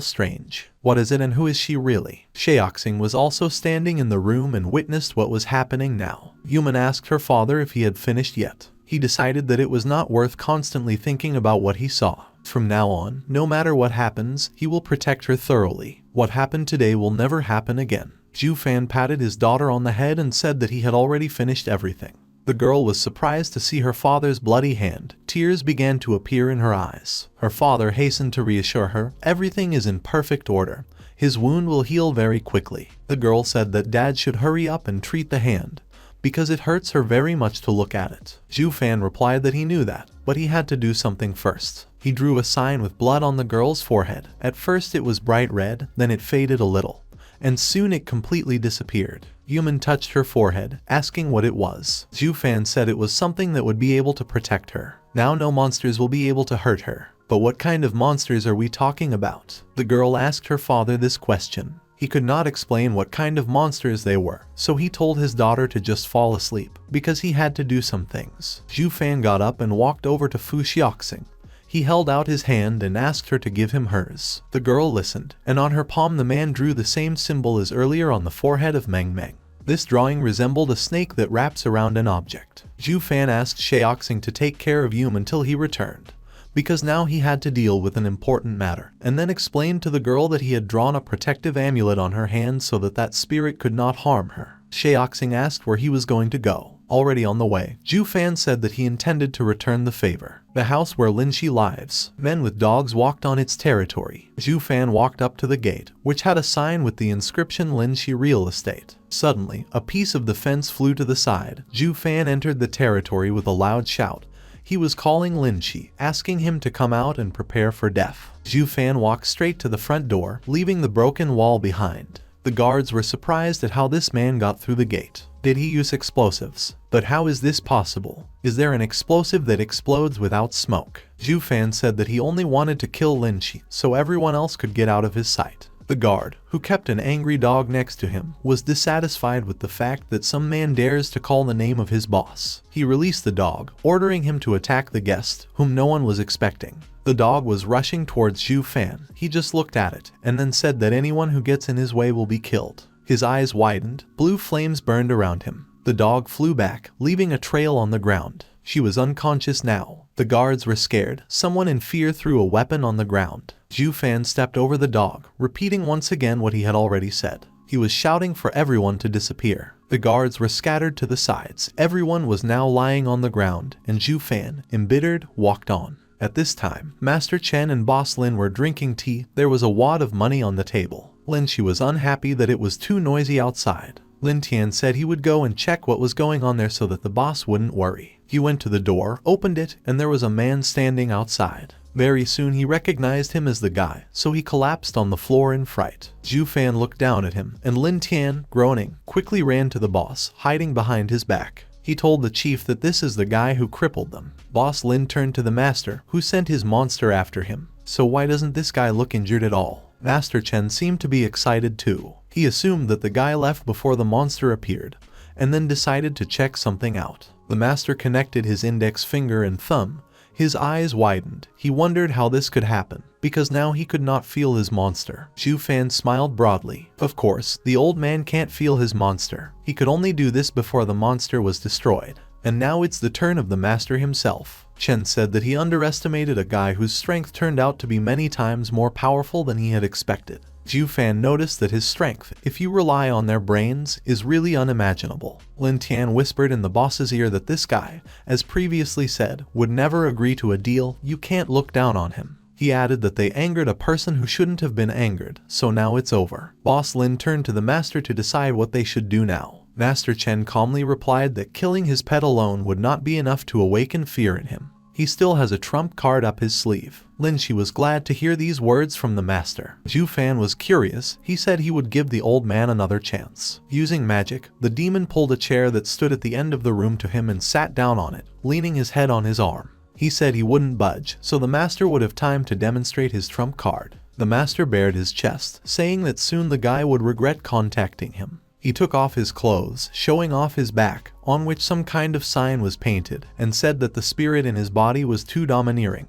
strange. What is it and who is she really? Shaoxing was also standing in the room and witnessed what was happening now. Yuman asked her father if he had finished yet. He decided that it was not worth constantly thinking about what he saw. From now on, no matter what happens, he will protect her thoroughly. What happened today will never happen again. Zhu Fan patted his daughter on the head and said that he had already finished everything. The girl was surprised to see her father's bloody hand. Tears began to appear in her eyes. Her father hastened to reassure her, everything is in perfect order. His wound will heal very quickly. The girl said that dad should hurry up and treat the hand, because it hurts her very much to look at it. Zhu Fan replied that he knew that, but he had to do something first. He drew a sign with blood on the girl's forehead. At first it was bright red, then it faded a little, and soon it completely disappeared. Yuman touched her forehead, asking what it was. Zhu Fan said it was something that would be able to protect her. Now no monsters will be able to hurt her. But what kind of monsters are we talking about? The girl asked her father this question. He could not explain what kind of monsters they were, so he told his daughter to just fall asleep, because he had to do some things. Zhu Fan got up and walked over to Fu Xiaoxing. He held out his hand and asked her to give him hers. The girl listened, and on her palm the man drew the same symbol as earlier on the forehead of Meng Meng. This drawing resembled a snake that wraps around an object. Zhu Fan asked Shaoxing to take care of Yum until he returned, because now he had to deal with an important matter, and then explained to the girl that he had drawn a protective amulet on her hand so that that spirit could not harm her. Shaoxing asked where he was going to go. Already on the way, Zhu Fan said that he intended to return the favor. The house where Linshi lives. Men with dogs walked on its territory. Zhu Fan walked up to the gate, which had a sign with the inscription Linshi Real Estate. Suddenly, a piece of the fence flew to the side. Zhu Fan entered the territory with a loud shout. He was calling Linshi, asking him to come out and prepare for death. Zhu Fan walked straight to the front door, leaving the broken wall behind. The guards were surprised at how this man got through the gate. Did he use explosives? But how is this possible? Is there an explosive that explodes without smoke? Zhu Fan said that he only wanted to kill Linshi so everyone else could get out of his sight. The guard, who kept an angry dog next to him, was dissatisfied with the fact that some man dares to call the name of his boss. He released the dog, ordering him to attack the guest, whom no one was expecting. The dog was rushing towards Zhu Fan. He just looked at it, and then said that anyone who gets in his way will be killed. His eyes widened, blue flames burned around him. The dog flew back, leaving a trail on the ground. She was unconscious now. The guards were scared. Someone in fear threw a weapon on the ground. Zhu Fan stepped over the dog, repeating once again what he had already said. He was shouting for everyone to disappear. The guards were scattered to the sides. Everyone was now lying on the ground, and Zhu Fan, embittered, walked on. At this time, Master Chen and Boss Lin were drinking tea. There was a wad of money on the table. Linshi was unhappy that it was too noisy outside. Lin Tian said he would go and check what was going on there so that the boss wouldn't worry. He went to the door, opened it, and there was a man standing outside. Very soon he recognized him as the guy, so he collapsed on the floor in fright. Zhu Fan looked down at him, and Lin Tian, groaning, quickly ran to the boss, hiding behind his back. He told the chief that this is the guy who crippled them. Boss Lin turned to the master, who sent his monster after him. So why doesn't this guy look injured at all? Master Chen seemed to be excited too. He assumed that the guy left before the monster appeared, and then decided to check something out. The master connected his index finger and thumb. His eyes widened. He wondered how this could happen, because now he could not feel his monster. Zhu Fan smiled broadly. Of course, the old man can't feel his monster. He could only do this before the monster was destroyed. And now it's the turn of the master himself. Chen said that he underestimated a guy whose strength turned out to be many times more powerful than he had expected. Zhu Fan noticed that his strength, if you rely on their brains, is really unimaginable. Lin Tian whispered in the boss's ear that this guy, as previously said, would never agree to a deal. You can't look down on him. He added that they angered a person who shouldn't have been angered, so now it's over. Boss Lin turned to the master to decide what they should do now. Master Chen calmly replied that killing his pet alone would not be enough to awaken fear in him. He still has a trump card up his sleeve. Lin Shi was glad to hear these words from the master. Zhu Fan was curious. He said he would give the old man another chance. Using magic, the demon pulled a chair that stood at the end of the room to him and sat down on it, leaning his head on his arm. He said he wouldn't budge, so the master would have time to demonstrate his trump card. The master bared his chest, saying that soon the guy would regret contacting him. He took off his clothes, showing off his back, on which some kind of sign was painted, and said that the spirit in his body was too domineering.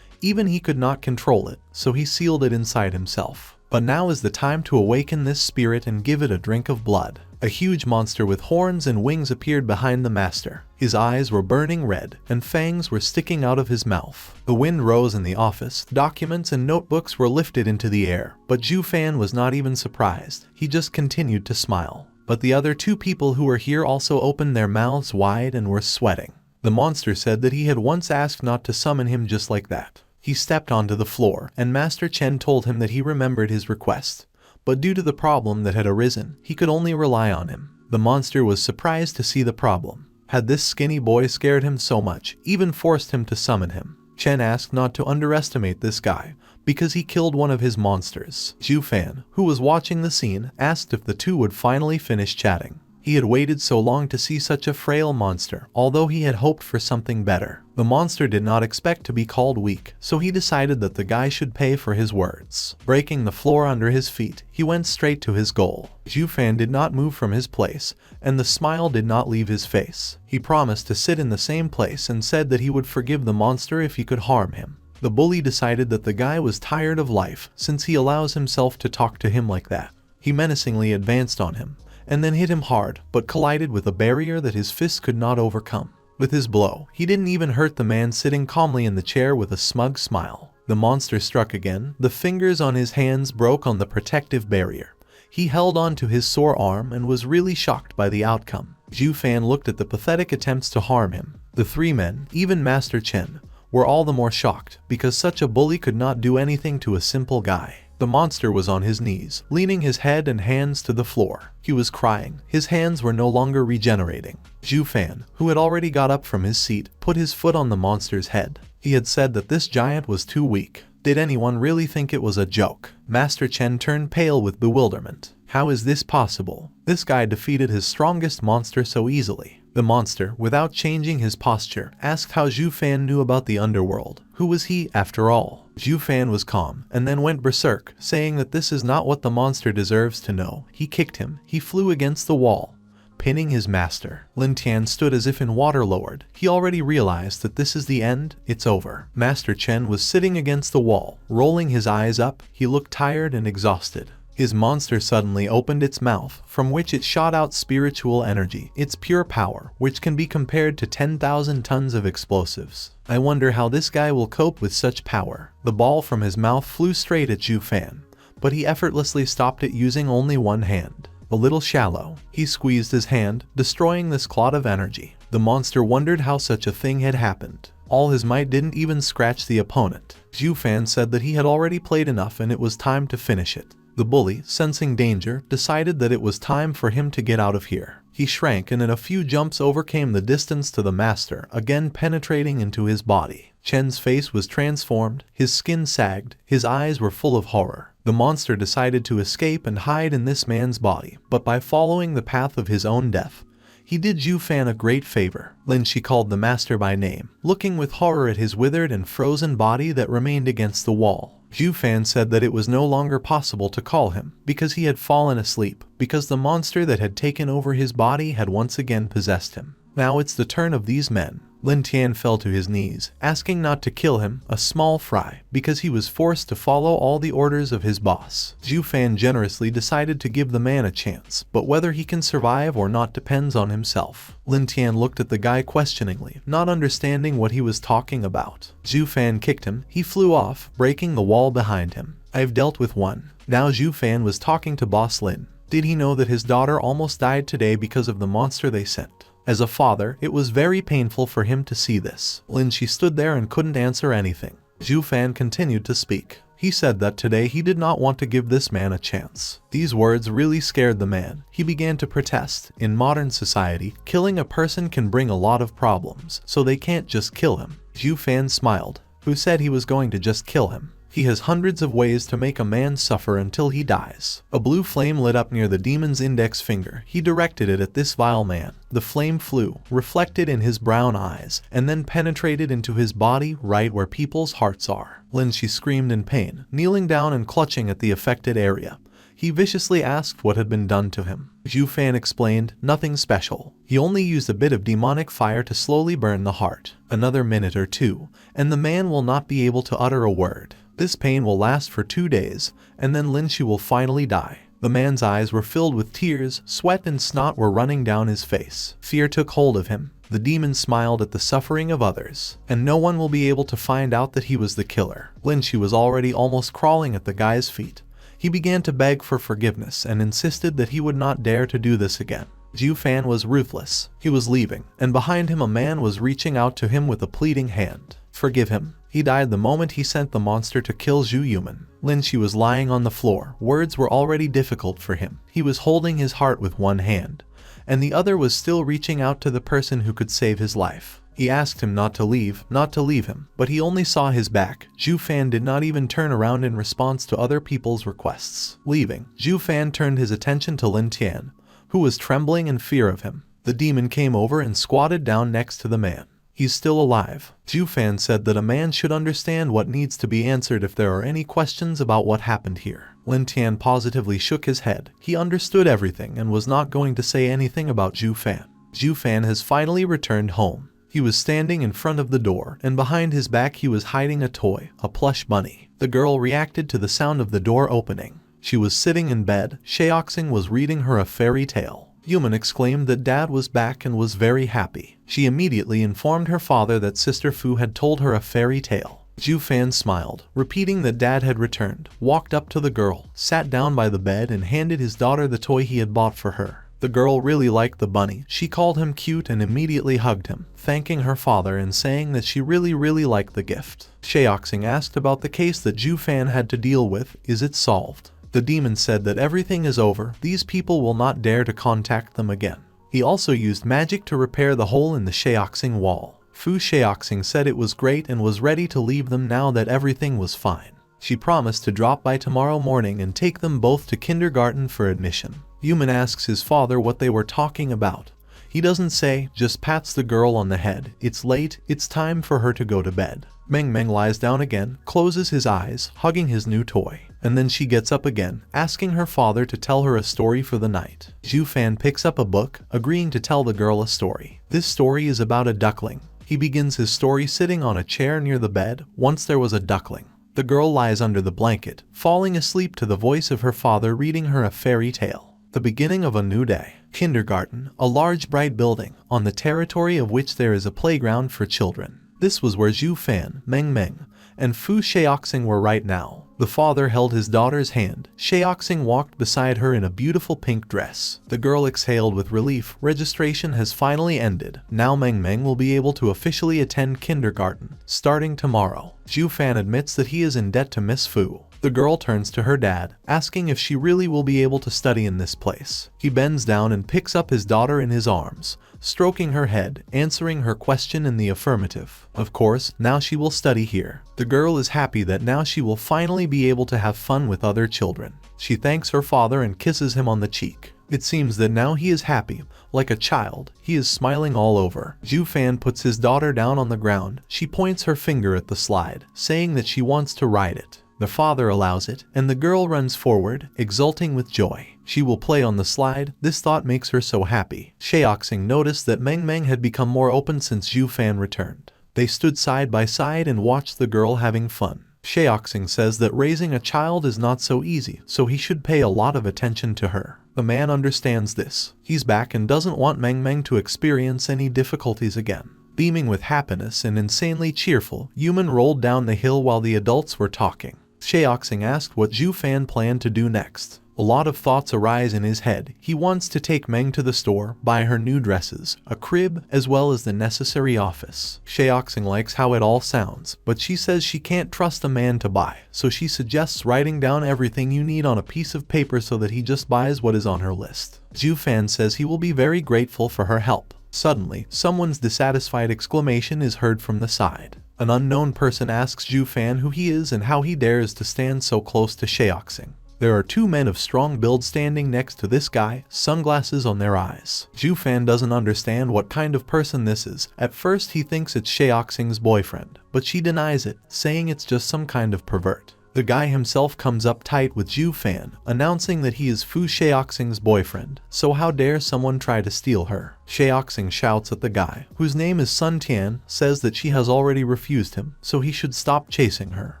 Even he could not control it, so he sealed it inside himself. But now is the time to awaken this spirit and give it a drink of blood. A huge monster with horns and wings appeared behind the master. His eyes were burning red, and fangs were sticking out of his mouth. The wind rose in the office, documents and notebooks were lifted into the air, but Zhu Fan was not even surprised. He just continued to smile. But the other two people who were here also opened their mouths wide and were sweating. The monster said that he had once asked not to summon him just like that. He stepped onto the floor, and Master Chen told him that he remembered his request. But due to the problem that had arisen, he could only rely on him. The monster was surprised to see the problem. Had this skinny boy scared him so much, even forced him to summon him? Chen asked not to underestimate this guy, because he killed one of his monsters. Zhu Fan, who was watching the scene, asked if the two would finally finish chatting. He had waited so long to see such a frail monster, although he had hoped for something better. The monster did not expect to be called weak, so he decided that the guy should pay for his words. Breaking the floor under his feet, he went straight to his goal. Zhu Fan did not move from his place, and the smile did not leave his face. He promised to sit in the same place and said that he would forgive the monster if he could harm him. The bully decided that the guy was tired of life, since he allows himself to talk to him like that. He menacingly advanced on him, and then hit him hard, but collided with a barrier that his fist could not overcome. With his blow, he didn't even hurt the man sitting calmly in the chair with a smug smile. The monster struck again. The fingers on his hands broke on the protective barrier. He held on to his sore arm and was really shocked by the outcome. Zhu Fan looked at the pathetic attempts to harm him. The three men, even Master Chen, were all the more shocked, because such a bully could not do anything to a simple guy. The monster was on his knees, leaning his head and hands to the floor. He was crying. His hands were no longer regenerating. Zhu Fan, who had already got up from his seat, put his foot on the monster's head. He had said that this giant was too weak. Did anyone really think it was a joke? Master Chen turned pale with bewilderment. How is this possible? This guy defeated his strongest monster so easily. The monster, without changing his posture, asked how Zhu Fan knew about the underworld. Who was he, after all? Zhu Fan was calm, and then went berserk, saying that this is not what the monster deserves to know. He kicked him. He flew against the wall, pinning his master. Lin Tian stood as if in water lowered. He already realized that this is the end. It's over. Master Chen was sitting against the wall, rolling his eyes up. He looked tired and exhausted. His monster suddenly opened its mouth, from which it shot out spiritual energy, its pure power, which can be compared to 10,000 tons of explosives. I wonder how this guy will cope with such power. The ball from his mouth flew straight at Zhu Fan, but he effortlessly stopped it using only one hand. A little shallow, he squeezed his hand, destroying this clot of energy. The monster wondered how such a thing had happened. All his might didn't even scratch the opponent. Zhu Fan said that he had already played enough and it was time to finish it. The bully, sensing danger, decided that it was time for him to get out of here. He shrank and in a few jumps overcame the distance to the master, again penetrating into his body. Chen's face was transformed, his skin sagged, his eyes were full of horror. The monster decided to escape and hide in this man's body, but by following the path of his own death, he did Zhu Fan a great favor. Lin Shi called the master by name, looking with horror at his withered and frozen body that remained against the wall. Zhu Fan said that it was no longer possible to call him, because he had fallen asleep, because the monster that had taken over his body had once again possessed him. Now it's the turn of these men. Lin Tian fell to his knees, asking not to kill him, a small fry, because he was forced to follow all the orders of his boss. Zhu Fan generously decided to give the man a chance, but whether he can survive or not depends on himself. Lin Tian looked at the guy questioningly, not understanding what he was talking about. Zhu Fan kicked him. He flew off, breaking the wall behind him. I've dealt with one. Now Zhu Fan was talking to Boss Lin. Did he know that his daughter almost died today because of the monster they sent? As a father, it was very painful for him to see this. Lin Shi stood there and couldn't answer anything. Zhu Fan continued to speak. He said that today he did not want to give this man a chance. These words really scared the man. He began to protest. In modern society, killing a person can bring a lot of problems, so they can't just kill him. Zhu Fan smiled. Who said he was going to just kill him? He has hundreds of ways to make a man suffer until he dies. A blue flame lit up near the demon's index finger. He directed it at this vile man. The flame flew, reflected in his brown eyes, and then penetrated into his body right where people's hearts are. Lin, she screamed in pain, kneeling down and clutching at the affected area. He viciously asked what had been done to him. Zhu Fan explained, nothing special. He only used a bit of demonic fire to slowly burn the heart. Another minute or two, and the man will not be able to utter a word. This pain will last for 2 days, and then Lin Shi will finally die. The man's eyes were filled with tears, sweat and snot were running down his face. Fear took hold of him. The demon smiled at the suffering of others, and no one will be able to find out that he was the killer. Lin Shi was already almost crawling at the guy's feet. He began to beg for forgiveness and insisted that he would not dare to do this again. Zhu Fan was ruthless. He was leaving, and behind him a man was reaching out to him with a pleading hand. Forgive him. He died the moment he sent the monster to kill Zhu Yuman. Lin Shi was lying on the floor. Words were already difficult for him. He was holding his heart with one hand, and the other was still reaching out to the person who could save his life. He asked him not to leave him, but he only saw his back. Zhu Fan did not even turn around in response to other people's requests. Leaving, Zhu Fan turned his attention to Lin Tian, who was trembling in fear of him. The demon came over and squatted down next to the man. He's still alive. Zhu Fan said that a man should understand what needs to be answered if there are any questions about what happened here. Lin Tian positively shook his head. He understood everything and was not going to say anything about Zhu Fan. Zhu Fan has finally returned home. He was standing in front of the door, and behind his back he was hiding a toy, a plush bunny. The girl reacted to the sound of the door opening. She was sitting in bed. Shaoxing was reading her a fairy tale. Yuman exclaimed that Dad was back and was very happy. She immediately informed her father that Sister Fu had told her a fairy tale. Zhu Fan smiled, repeating that Dad had returned, walked up to the girl, sat down by the bed and handed his daughter the toy he had bought for her. The girl really liked the bunny. She called him cute and immediately hugged him, thanking her father and saying that she really liked the gift. Shaoxing asked about the case that Zhu Fan had to deal with. Is it solved? The demon said that everything is over. These people will not dare to contact them again. He also used magic to repair the hole in the Shaoxing wall. Fu Shaoxing said it was great and was ready to leave them now that everything was fine. She promised to drop by tomorrow morning and take them both to kindergarten for admission. Yuman asks his father what they were talking about. He doesn't say, just pats the girl on the head. It's late, it's time for her to go to bed. Meng Meng lies down again, closes his eyes, hugging his new toy. And then she gets up again, asking her father to tell her a story for the night. Zhu Fan picks up a book, agreeing to tell the girl a story. This story is about a duckling. He begins his story sitting on a chair near the bed. Once there was a duckling. The girl lies under the blanket, falling asleep to the voice of her father reading her a fairy tale. The beginning of a new day. Kindergarten, a large bright building, on the territory of which there is a playground for children. This was where Zhu Fan, Meng Meng, and Fu Shaoxing were right now. The father held his daughter's hand. Shaoxing walked beside her in a beautiful pink dress. The girl exhaled with relief. Registration has finally ended. Now Meng Meng will be able to officially attend kindergarten, starting tomorrow. Zhu Fan admits that he is in debt to Miss Fu. The girl turns to her dad, asking if she really will be able to study in this place. He bends down and picks up his daughter in his arms, stroking her head, answering her question in the affirmative. Of course, now she will study here. The girl is happy that now she will finally be able to have fun with other children. She thanks her father and kisses him on the cheek. It seems that now he is happy, like a child. He is smiling all over. Zhu Fan puts his daughter down on the ground. She points her finger at the slide, saying that she wants to ride it. The father allows it, and the girl runs forward, exulting with joy. She will play on the slide. This thought makes her so happy. Shaoxing noticed that Meng Meng had become more open since Zhu Fan returned. They stood side by side and watched the girl having fun. Shaoxing says that raising a child is not so easy, so he should pay a lot of attention to her. The man understands this. He's back and doesn't want Meng Meng to experience any difficulties again. Beaming with happiness and insanely cheerful, Yuman rolled down the hill while the adults were talking. Shaoxing asked what Zhu Fan planned to do next. A lot of thoughts arise in his head. He wants to take Meng to the store, buy her new dresses, a crib, as well as the necessary office. Shaoxing likes how it all sounds, but she says she can't trust a man to buy, so she suggests writing down everything you need on a piece of paper so that he just buys what is on her list. Zhu Fan says he will be very grateful for her help. Suddenly, someone's dissatisfied exclamation is heard from the side. An unknown person asks Ju Fan who he is and how he dares to stand so close to Shaoxing. There are two men of strong build standing next to this guy, sunglasses on their eyes. Ju Fan doesn't understand what kind of person this is. At first he thinks it's Shaoxing's boyfriend, but she denies it, saying it's just some kind of pervert. The guy himself comes up tight with Ju Fan, announcing that he is Fu Shaoxing's boyfriend, so how dare someone try to steal her. Shaoxing shouts at the guy, whose name is Sun Tian, says that she has already refused him, so he should stop chasing her.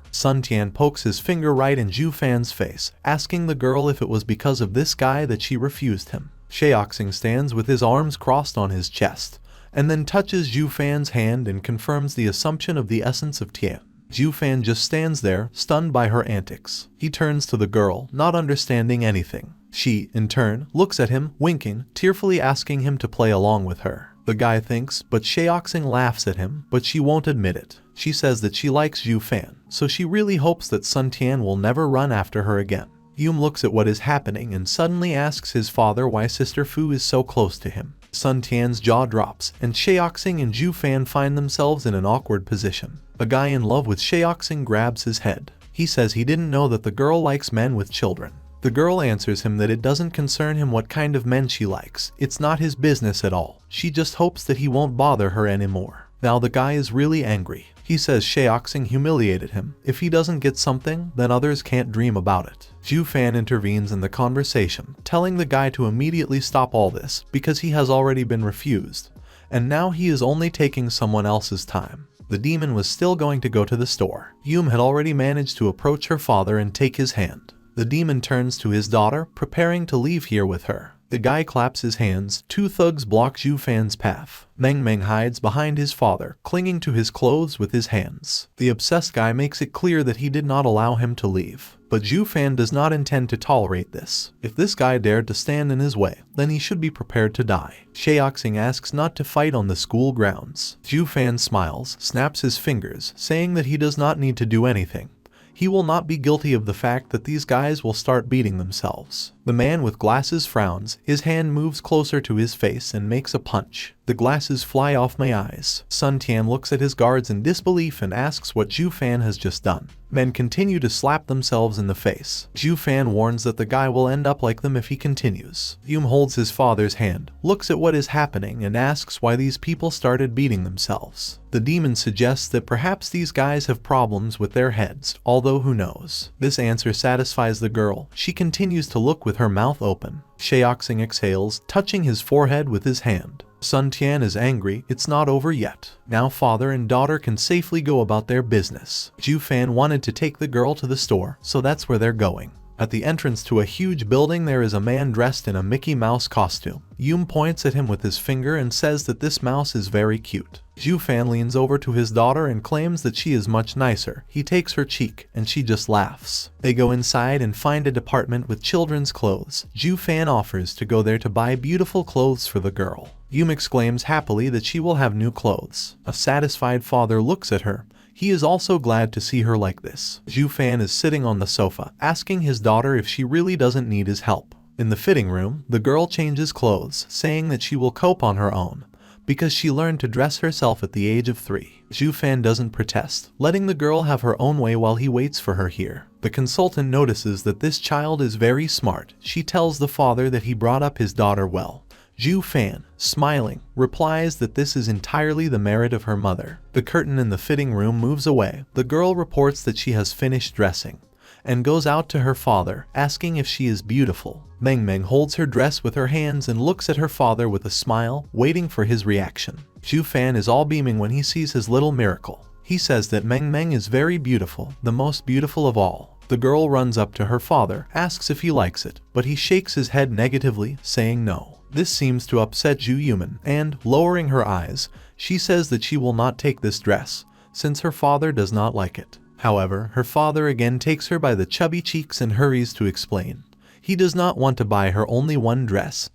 Sun Tian pokes his finger right in Ju Fan's face, asking the girl if it was because of this guy that she refused him. Shaoxing stands with his arms crossed on his chest, and then touches Ju Fan's hand and confirms the assumption of the essence of Tian. Ju Fan just stands there, stunned by her antics. He turns to the girl, not understanding anything. She, in turn, looks at him, winking, tearfully asking him to play along with her. The guy thinks, but Shaoxing laughs at him, but she won't admit it. She says that she likes Ju Fan, so she really hopes that Sun Tian will never run after her again. Yum looks at what is happening and suddenly asks his father why Sister Fu is so close to him. Sun Tian's jaw drops, and Shaoxing and Ju Fan find themselves in an awkward position. A guy in love with Shaoxing grabs his head. He says he didn't know that the girl likes men with children. The girl answers him that it doesn't concern him what kind of men she likes. It's not his business at all. She just hopes that he won't bother her anymore. Now the guy is really angry. He says Shaoxing humiliated him. If he doesn't get something, then others can't dream about it. Ju Fan intervenes in the conversation, telling the guy to immediately stop all this because he has already been refused, and now he is only taking someone else's time. The demon was still going to go to the store. Yum had already managed to approach her father and take his hand. The demon turns to his daughter, preparing to leave here with her. The guy claps his hands. Two thugs block Ju Fan's path. Meng Meng hides behind his father, clinging to his clothes with his hands. The obsessed guy makes it clear that he did not allow him to leave. But Ju Fan does not intend to tolerate this. If this guy dared to stand in his way, then he should be prepared to die. Shaoxing asks not to fight on the school grounds. Ju Fan smiles, snaps his fingers, saying that he does not need to do anything. He will not be guilty of the fact that these guys will start beating themselves. The man with glasses frowns, his hand moves closer to his face and makes a punch. The glasses fly off my eyes. Sun Tian looks at his guards in disbelief and asks what Ju Fan has just done. Men continue to slap themselves in the face. Ju Fan warns that the guy will end up like them if he continues. Yum holds his father's hand, looks at what is happening and asks why these people started beating themselves. The demon suggests that perhaps these guys have problems with their heads, although who knows. This answer satisfies the girl. She continues to look with her mouth open. Shaoxing exhales, touching his forehead with his hand. Sun Tian is angry. It's not over yet. Now father and daughter can safely go about their business. Ju Fan wanted to take the girl to the store, so that's where they're going. At the entrance to a huge building there is a man dressed in a Mickey Mouse costume. Yum points at him with his finger and says that this mouse is very cute. Ju Fan leans over to his daughter and claims that she is much nicer. He takes her cheek, and she just laughs. They go inside and find a department with children's clothes. Ju Fan offers to go there to buy beautiful clothes for the girl. Yum exclaims happily that she will have new clothes. A satisfied father looks at her. He is also glad to see her like this. Ju Fan is sitting on the sofa, asking his daughter if she really doesn't need his help. In the fitting room, the girl changes clothes, saying that she will cope on her own, because she learned to dress herself at the age of 3. Ju Fan doesn't protest, letting the girl have her own way while he waits for her here. The consultant notices that this child is very smart. She tells the father that he brought up his daughter well. Ju Fan, smiling, replies that this is entirely the merit of her mother. The curtain in the fitting room moves away. The girl reports that she has finished dressing, and goes out to her father, asking if she is beautiful. Meng Meng holds her dress with her hands and looks at her father with a smile, waiting for his reaction. Ju Fan is all beaming when he sees his little miracle. He says that Meng Meng is very beautiful, the most beautiful of all. The girl runs up to her father, asks if he likes it, but he shakes his head negatively, saying no. This seems to upset Ju Yuman, and, lowering her eyes, she says that she will not take this dress, since her father does not like it. However, her father again takes her by the chubby cheeks and hurries to explain. He does not want to buy her only one dress.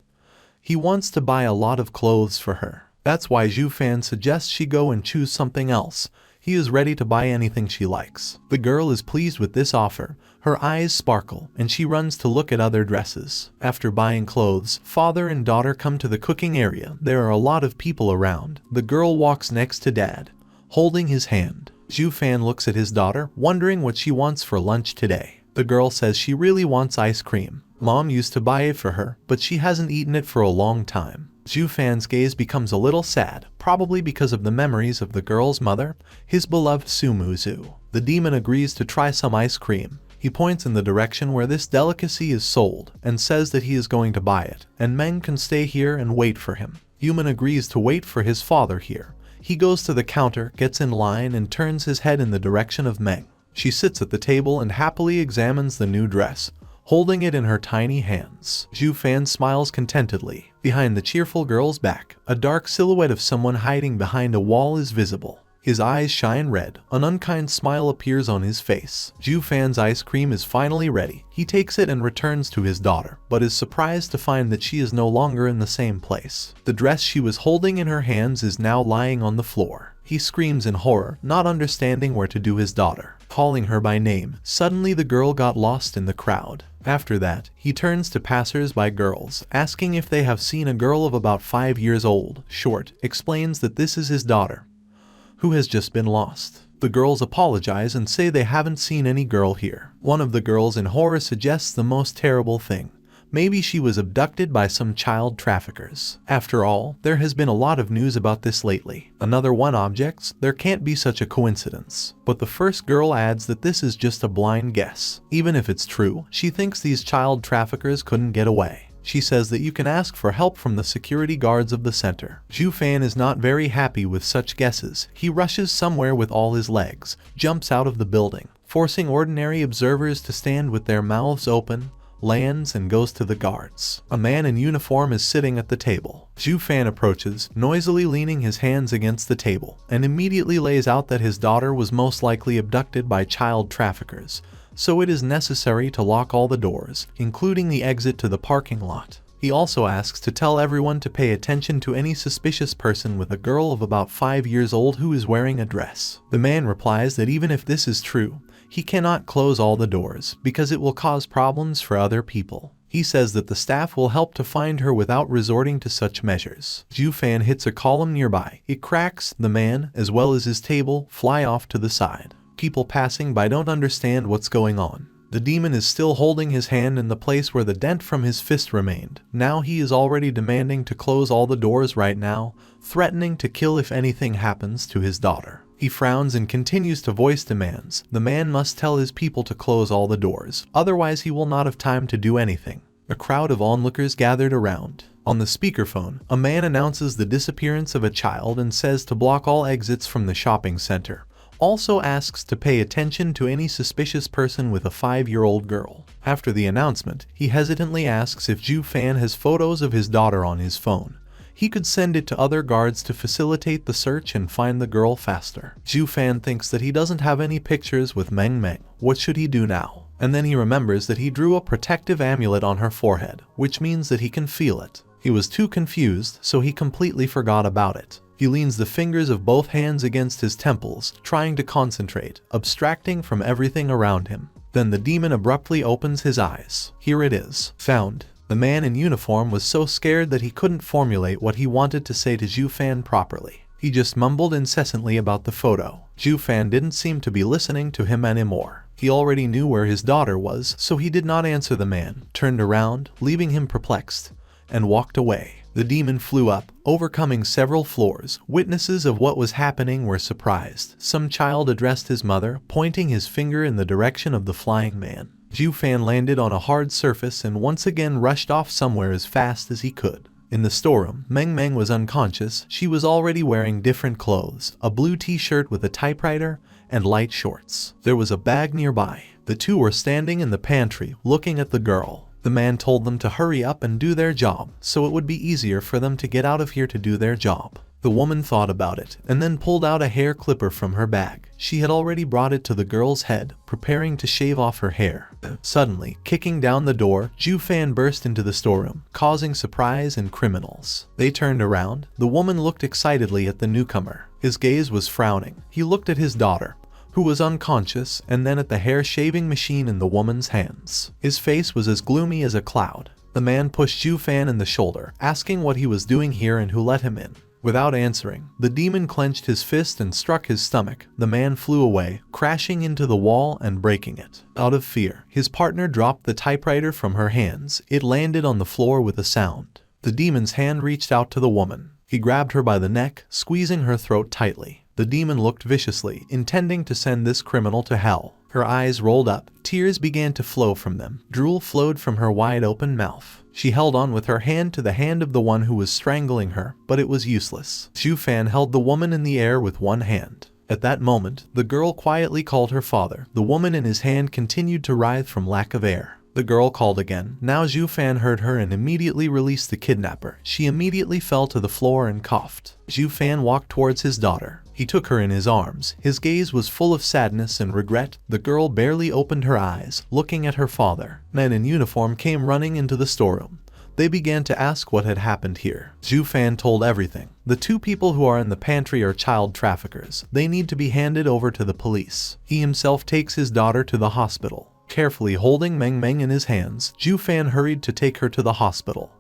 He wants to buy a lot of clothes for her. That's why Ju Fan suggests she go and choose something else. He is ready to buy anything she likes. The girl is pleased with this offer. Her eyes sparkle, and she runs to look at other dresses. After buying clothes, father and daughter come to the cooking area. There are a lot of people around. The girl walks next to dad, holding his hand. Zhu Fan looks at his daughter, wondering what she wants for lunch today. The girl says she really wants ice cream. Mom used to buy it for her, but she hasn't eaten it for a long time. Zhu Fan's gaze becomes a little sad, probably because of the memories of the girl's mother, his beloved Sumuzu. The demon agrees to try some ice cream. He points in the direction where this delicacy is sold and says that he is going to buy it, and Meng can stay here and wait for him. Human agrees to wait for his father here. He goes to the counter, gets in line, and turns his head in the direction of Meng. She sits at the table and happily examines the new dress, holding it in her tiny hands. Zhu Fan smiles contentedly. Behind the cheerful girl's back, a dark silhouette of someone hiding behind a wall is visible. His eyes shine red. An unkind smile appears on his face. Zhu Fan's ice cream is finally ready. He takes it and returns to his daughter, but is surprised to find that she is no longer in the same place. The dress she was holding in her hands is now lying on the floor. He screams in horror, not understanding where to do his daughter. Calling her by name, suddenly the girl got lost in the crowd. After that, he turns to passers-by girls, asking if they have seen a girl of about 5 years old. Short explains that this is his daughter, who has just been lost. The girls apologize and say they haven't seen any girl here. One of the girls in horror suggests the most terrible thing. Maybe she was abducted by some child traffickers. After all, there has been a lot of news about this lately. Another one objects, there can't be such a coincidence. But the first girl adds that this is just a blind guess. Even if it's true, she thinks these child traffickers couldn't get away. She says that you can ask for help from the security guards of the center. Zhu Fan is not very happy with such guesses. He rushes somewhere with all his legs, jumps out of the building, forcing ordinary observers to stand with their mouths open, lands and goes to the guards. A man in uniform is sitting at the table. Zhu Fan approaches, noisily leaning his hands against the table, and immediately lays out that his daughter was most likely abducted by child traffickers, so it is necessary to lock all the doors, including the exit to the parking lot. He also asks to tell everyone to pay attention to any suspicious person with a girl of about 5 years old who is wearing a dress. The man replies that even if this is true, he cannot close all the doors because it will cause problems for other people. He says that the staff will help to find her without resorting to such measures. Zhu Fan hits a column nearby. It cracks. The man, as well as his table, fly off to the side. People passing by don't understand what's going on. The demon is still holding his hand in the place where the dent from his fist remained. Now he is already demanding to close all the doors right now, threatening to kill if anything happens to his daughter. He frowns and continues to voice demands. The man must tell his people to close all the doors, otherwise he will not have time to do anything. A crowd of onlookers gathered around. On the speakerphone, a man announces the disappearance of a child and says to block all exits from the shopping center. Also asks to pay attention to any suspicious person with a 5-year-old girl. After the announcement, he hesitantly asks if Zhu Fan has photos of his daughter on his phone. He could send it to other guards to facilitate the search and find the girl faster. Zhu Fan thinks that he doesn't have any pictures with Meng Meng. What should he do now? And then he remembers that he drew a protective amulet on her forehead, which means that he can feel it. He was too confused, so he completely forgot about it. He leans the fingers of both hands against his temples, trying to concentrate, abstracting from everything around him. Then the demon abruptly opens his eyes. Here it is. Found. The man in uniform was so scared that he couldn't formulate what he wanted to say to Zhu Fan properly. He just mumbled incessantly about the photo. Zhu Fan didn't seem to be listening to him anymore. He already knew where his daughter was, so he did not answer the man, turned around, leaving him perplexed, and walked away. The demon flew up, overcoming several floors. Witnesses of what was happening were surprised. Some child addressed his mother, pointing his finger in the direction of the flying man. Zhu Fan landed on a hard surface and once again rushed off somewhere as fast as he could. In the storeroom, Meng Meng was unconscious. She was already wearing different clothes, a blue t-shirt with a typewriter, and light shorts. There was a bag nearby. The two were standing in the pantry, looking at the girl. The man told them to hurry up and do their job, so it would be easier for them to get out of here to do their job. The woman thought about it, and then pulled out a hair clipper from her bag. She had already brought it to the girl's head, preparing to shave off her hair. Suddenly, kicking down the door, Zhu Fan burst into the storeroom, causing surprise and criminals. They turned around. The woman looked excitedly at the newcomer. His gaze was frowning. He looked at his daughter, who was unconscious, and then at the hair-shaving machine in the woman's hands. His face was as gloomy as a cloud. The man pushed Zhu Fan in the shoulder, asking what he was doing here and who let him in. Without answering, the demon clenched his fist and struck his stomach. The man flew away, crashing into the wall and breaking it. Out of fear, his partner dropped the typewriter from her hands. It landed on the floor with a sound. The demon's hand reached out to the woman. He grabbed her by the neck, squeezing her throat tightly. The demon looked viciously, intending to send this criminal to hell. Her eyes rolled up. Tears began to flow from them. Drool flowed from her wide-open mouth. She held on with her hand to the hand of the one who was strangling her, but it was useless. Zhu Fan held the woman in the air with one hand. At that moment, the girl quietly called her father. The woman in his hand continued to writhe from lack of air. The girl called again. Now Zhu Fan heard her and immediately released the kidnapper. She immediately fell to the floor and coughed. Zhu Fan walked towards his daughter. He took her in his arms. His gaze was full of sadness and regret. The girl barely opened her eyes, looking at her father. Men in uniform came running into the storeroom. They began to ask what had happened here. Zhu Fan told everything. The two people who are in the pantry are child traffickers. They need to be handed over to the police. He himself takes his daughter to the hospital. Carefully holding Meng Meng in his hands, Zhu Fan hurried to take her to the hospital.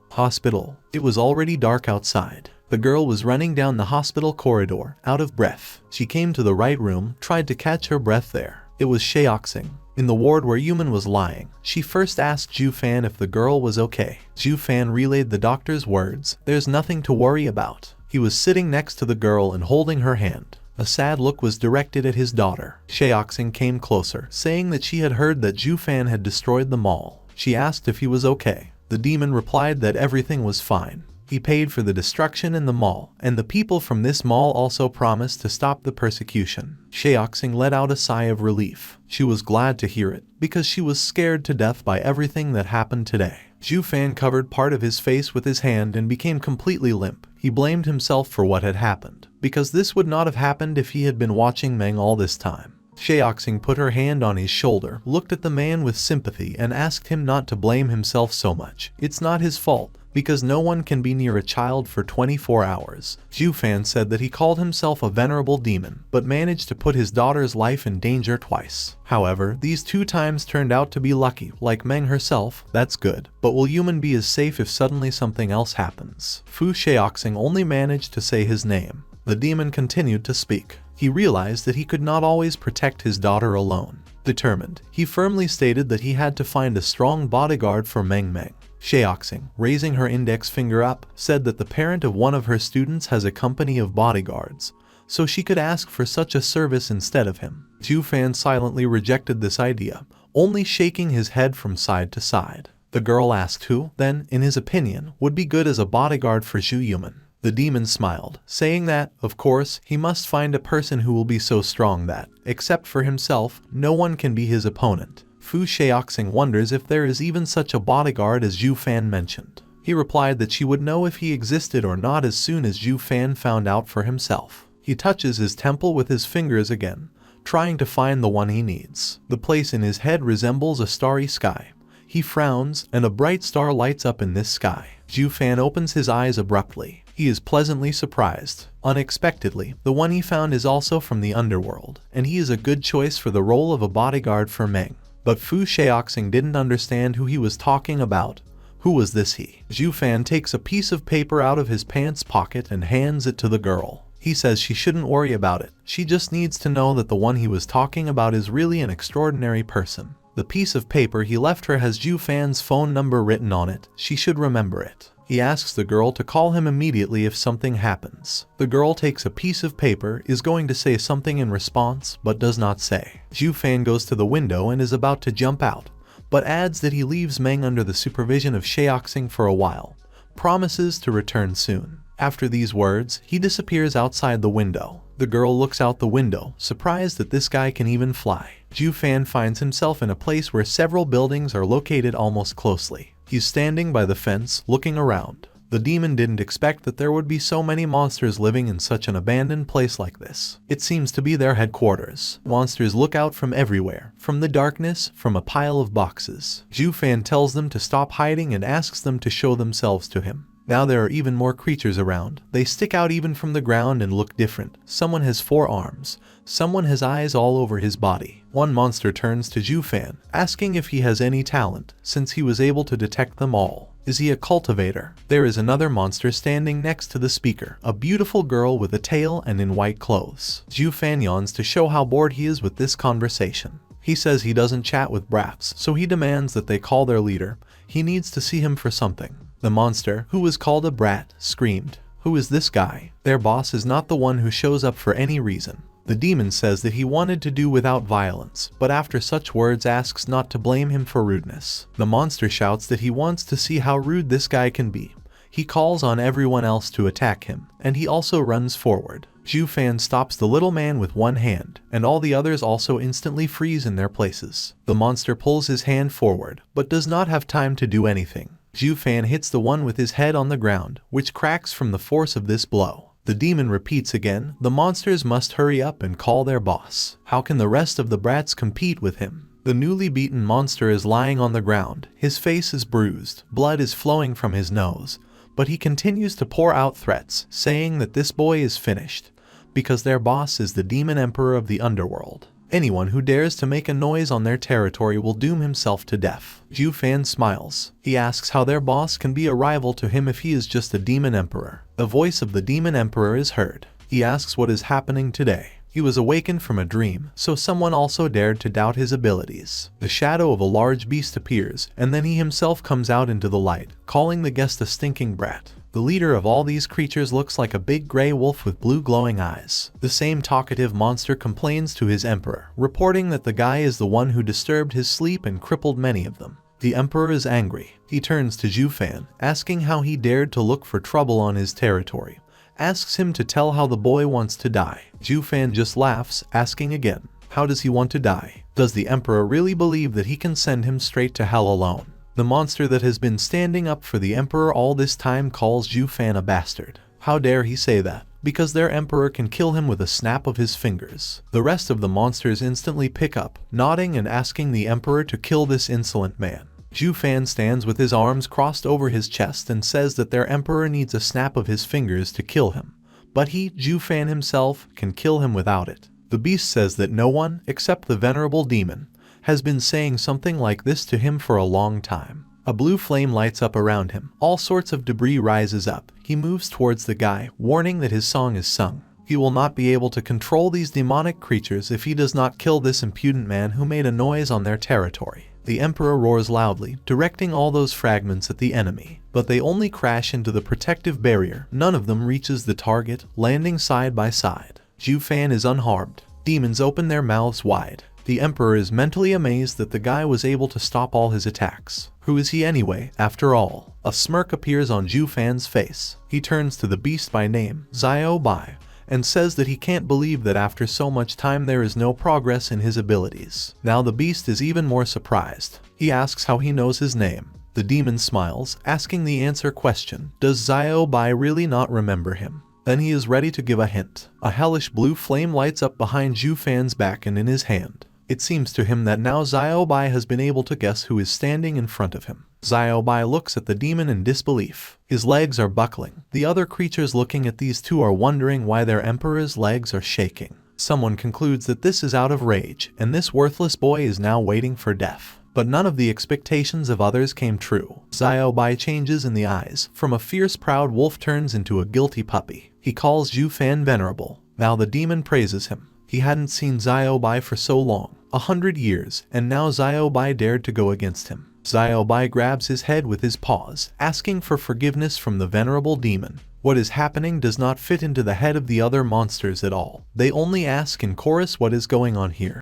It was already dark outside. The girl was running down the hospital corridor, out of breath. She came to the right room, tried to catch her breath there. It was Sheoxing. In the ward where Yuman was lying, she first asked Zhu Fan if the girl was okay. Zhu Fan relayed the doctor's words. There's nothing to worry about. He was sitting next to the girl and holding her hand. A sad look was directed at his daughter. Sheoxing came closer, saying that she had heard that Zhu Fan had destroyed the mall. She asked if he was okay. The demon replied that everything was fine. He paid for the destruction in the mall, and the people from this mall also promised to stop the persecution. Sheoxing let out a sigh of relief. She was glad to hear it, because she was scared to death by everything that happened today. Zhu Fan covered part of his face with his hand and became completely limp. He blamed himself for what had happened, because this would not have happened if he had been watching Meng all this time. Sheoxing put her hand on his shoulder, looked at the man with sympathy and asked him not to blame himself so much. It's not his fault, because no one can be near a child for 24 hours. Zhu Fan said that he called himself a venerable demon, but managed to put his daughter's life in danger twice. However, these 2 times turned out to be lucky. Like Meng herself, that's good. But will Yuman be as safe if suddenly something else happens? Fu Sheoxing only managed to say his name. The demon continued to speak. He realized that he could not always protect his daughter alone. Determined, he firmly stated that he had to find a strong bodyguard for Meng Meng. Sheoxing, raising her index finger up, said that the parent of one of her students has a company of bodyguards, so she could ask for such a service instead of him. Zhu Fan silently rejected this idea, only shaking his head from side to side. The girl asked who, then, in his opinion, would be good as a bodyguard for Zhu Yuman. The demon smiled, saying that, of course, he must find a person who will be so strong that, except for himself, no one can be his opponent. Fu Sheoxing wonders if there is even such a bodyguard as Zhu Fan mentioned. He replied that she would know if he existed or not as soon as Zhu Fan found out for himself. He touches his temple with his fingers again, trying to find the one he needs. The place in his head resembles a starry sky. He frowns, and a bright star lights up in this sky. Zhu Fan opens his eyes abruptly. He is pleasantly surprised. Unexpectedly, the one he found is also from the underworld, and he is a good choice for the role of a bodyguard for Meng. But Fu Sheoxing didn't understand who he was talking about. Who was this he? Zhu Fan takes a piece of paper out of his pants pocket and hands it to the girl. He says she shouldn't worry about it. She just needs to know that the one he was talking about is really an extraordinary person. The piece of paper he left her has Zhu Fan's phone number written on it. She should remember it. He asks the girl to call him immediately if something happens. The girl takes a piece of paper, is going to say something in response, but does not say. Zhu Fan goes to the window and is about to jump out, but adds that he leaves Meng under the supervision of Sheoxing for a while, promises to return soon. After these words, he disappears outside the window. The girl looks out the window, surprised that this guy can even fly. Zhu Fan finds himself in a place where several buildings are located almost closely. He's standing by the fence, looking around. The demon didn't expect that there would be so many monsters living in such an abandoned place like this. It seems to be their headquarters. Monsters look out from everywhere, from the darkness, from a pile of boxes. Zhu Fan tells them to stop hiding and asks them to show themselves to him. Now there are even more creatures around. They stick out even from the ground and look different. Someone has 4 arms. Someone has eyes all over his body. One monster turns to Zhu Fan, asking if he has any talent, since he was able to detect them all. Is he a cultivator? There is another monster standing next to the speaker, a beautiful girl with a tail and in white clothes. Ju-fan yawns to show how bored he is with this conversation. He says he doesn't chat with brats, so he demands that they call their leader. He needs to see him for something. The monster, who was called a brat, screamed, "Who is this guy? Their boss is not the one who shows up for any reason." The demon says that he wanted to do without violence, but after such words asks not to blame him for rudeness. The monster shouts that he wants to see how rude this guy can be. He calls on everyone else to attack him, and he also runs forward. Ju-fan stops the little man with one hand, and all the others also instantly freeze in their places. The monster pulls his hand forward, but does not have time to do anything. Ju-fan hits the one with his head on the ground, which cracks from the force of this blow. The demon repeats again, the monsters must hurry up and call their boss. How can the rest of the brats compete with him? The newly beaten monster is lying on the ground. His face is bruised, blood is flowing from his nose, but he continues to pour out threats, saying that this boy is finished, because their boss is the demon emperor of the underworld. Anyone who dares to make a noise on their territory will doom himself to death. Ju-fan smiles. He asks how their boss can be a rival to him if he is just a demon emperor. The voice of the demon emperor is heard. He asks what is happening today. He was awakened from a dream, so someone also dared to doubt his abilities. The shadow of a large beast appears, and then he himself comes out into the light, calling the guest a stinking brat. The leader of all these creatures looks like a big gray wolf with blue glowing eyes. The same talkative monster complains to his emperor, reporting that the guy is the one who disturbed his sleep and crippled many of them. The emperor is angry. He turns to Ju-fan, asking how he dared to look for trouble on his territory. Asks him to tell how the boy wants to die. Ju-fan just laughs, asking again, how does he want to die? Does the emperor really believe that he can send him straight to hell alone? The monster that has been standing up for the emperor all this time calls Ju-fan a bastard. How dare he say that? Because their emperor can kill him with a snap of his fingers. The rest of the monsters instantly pick up, nodding and asking the emperor to kill this insolent man. Ju-fan stands with his arms crossed over his chest and says that their emperor needs a snap of his fingers to kill him. But he, Ju-fan himself, can kill him without it. The beast says that no one, except the venerable demon, has been saying something like this to him for a long time. A blue flame lights up around him. All sorts of debris rises up. He moves towards the guy, warning that his song is sung. He will not be able to control these demonic creatures if he does not kill this impudent man who made a noise on their territory. The emperor roars loudly, directing all those fragments at the enemy, but they only crash into the protective barrier. None of them reaches the target, landing side by side. Ju-fan is unharmed. Demons open their mouths wide. The emperor is mentally amazed that the guy was able to stop all his attacks. Who is he anyway, after all? A smirk appears on Ju-fan's face. He turns to the beast by name, Xiao-bai, and says that he can't believe that after so much time there is no progress in his abilities. Now the beast is even more surprised. He asks how he knows his name. The demon smiles, asking the answer question. Does Xiao-bai really not remember him? Then he is ready to give a hint. A hellish blue flame lights up behind Ju-fan's back and in his hand. It seems to him that now Xiao-bai has been able to guess who is standing in front of him. Xiao-bai looks at the demon in disbelief. His legs are buckling. The other creatures looking at these two are wondering why their emperor's legs are shaking. Someone concludes that this is out of rage, and this worthless boy is now waiting for death. But none of the expectations of others came true. Xiao-bai changes in the eyes. From a fierce proud wolf turns into a guilty puppy. He calls Ju-fan venerable. Now the demon praises him. He hadn't seen Xiao-bai for so long, 100 years, and now Xiao-bai dared to go against him. Xiao-bai grabs his head with his paws, asking for forgiveness from the venerable demon. What is happening does not fit into the head of the other monsters at all. They only ask in chorus what is going on here.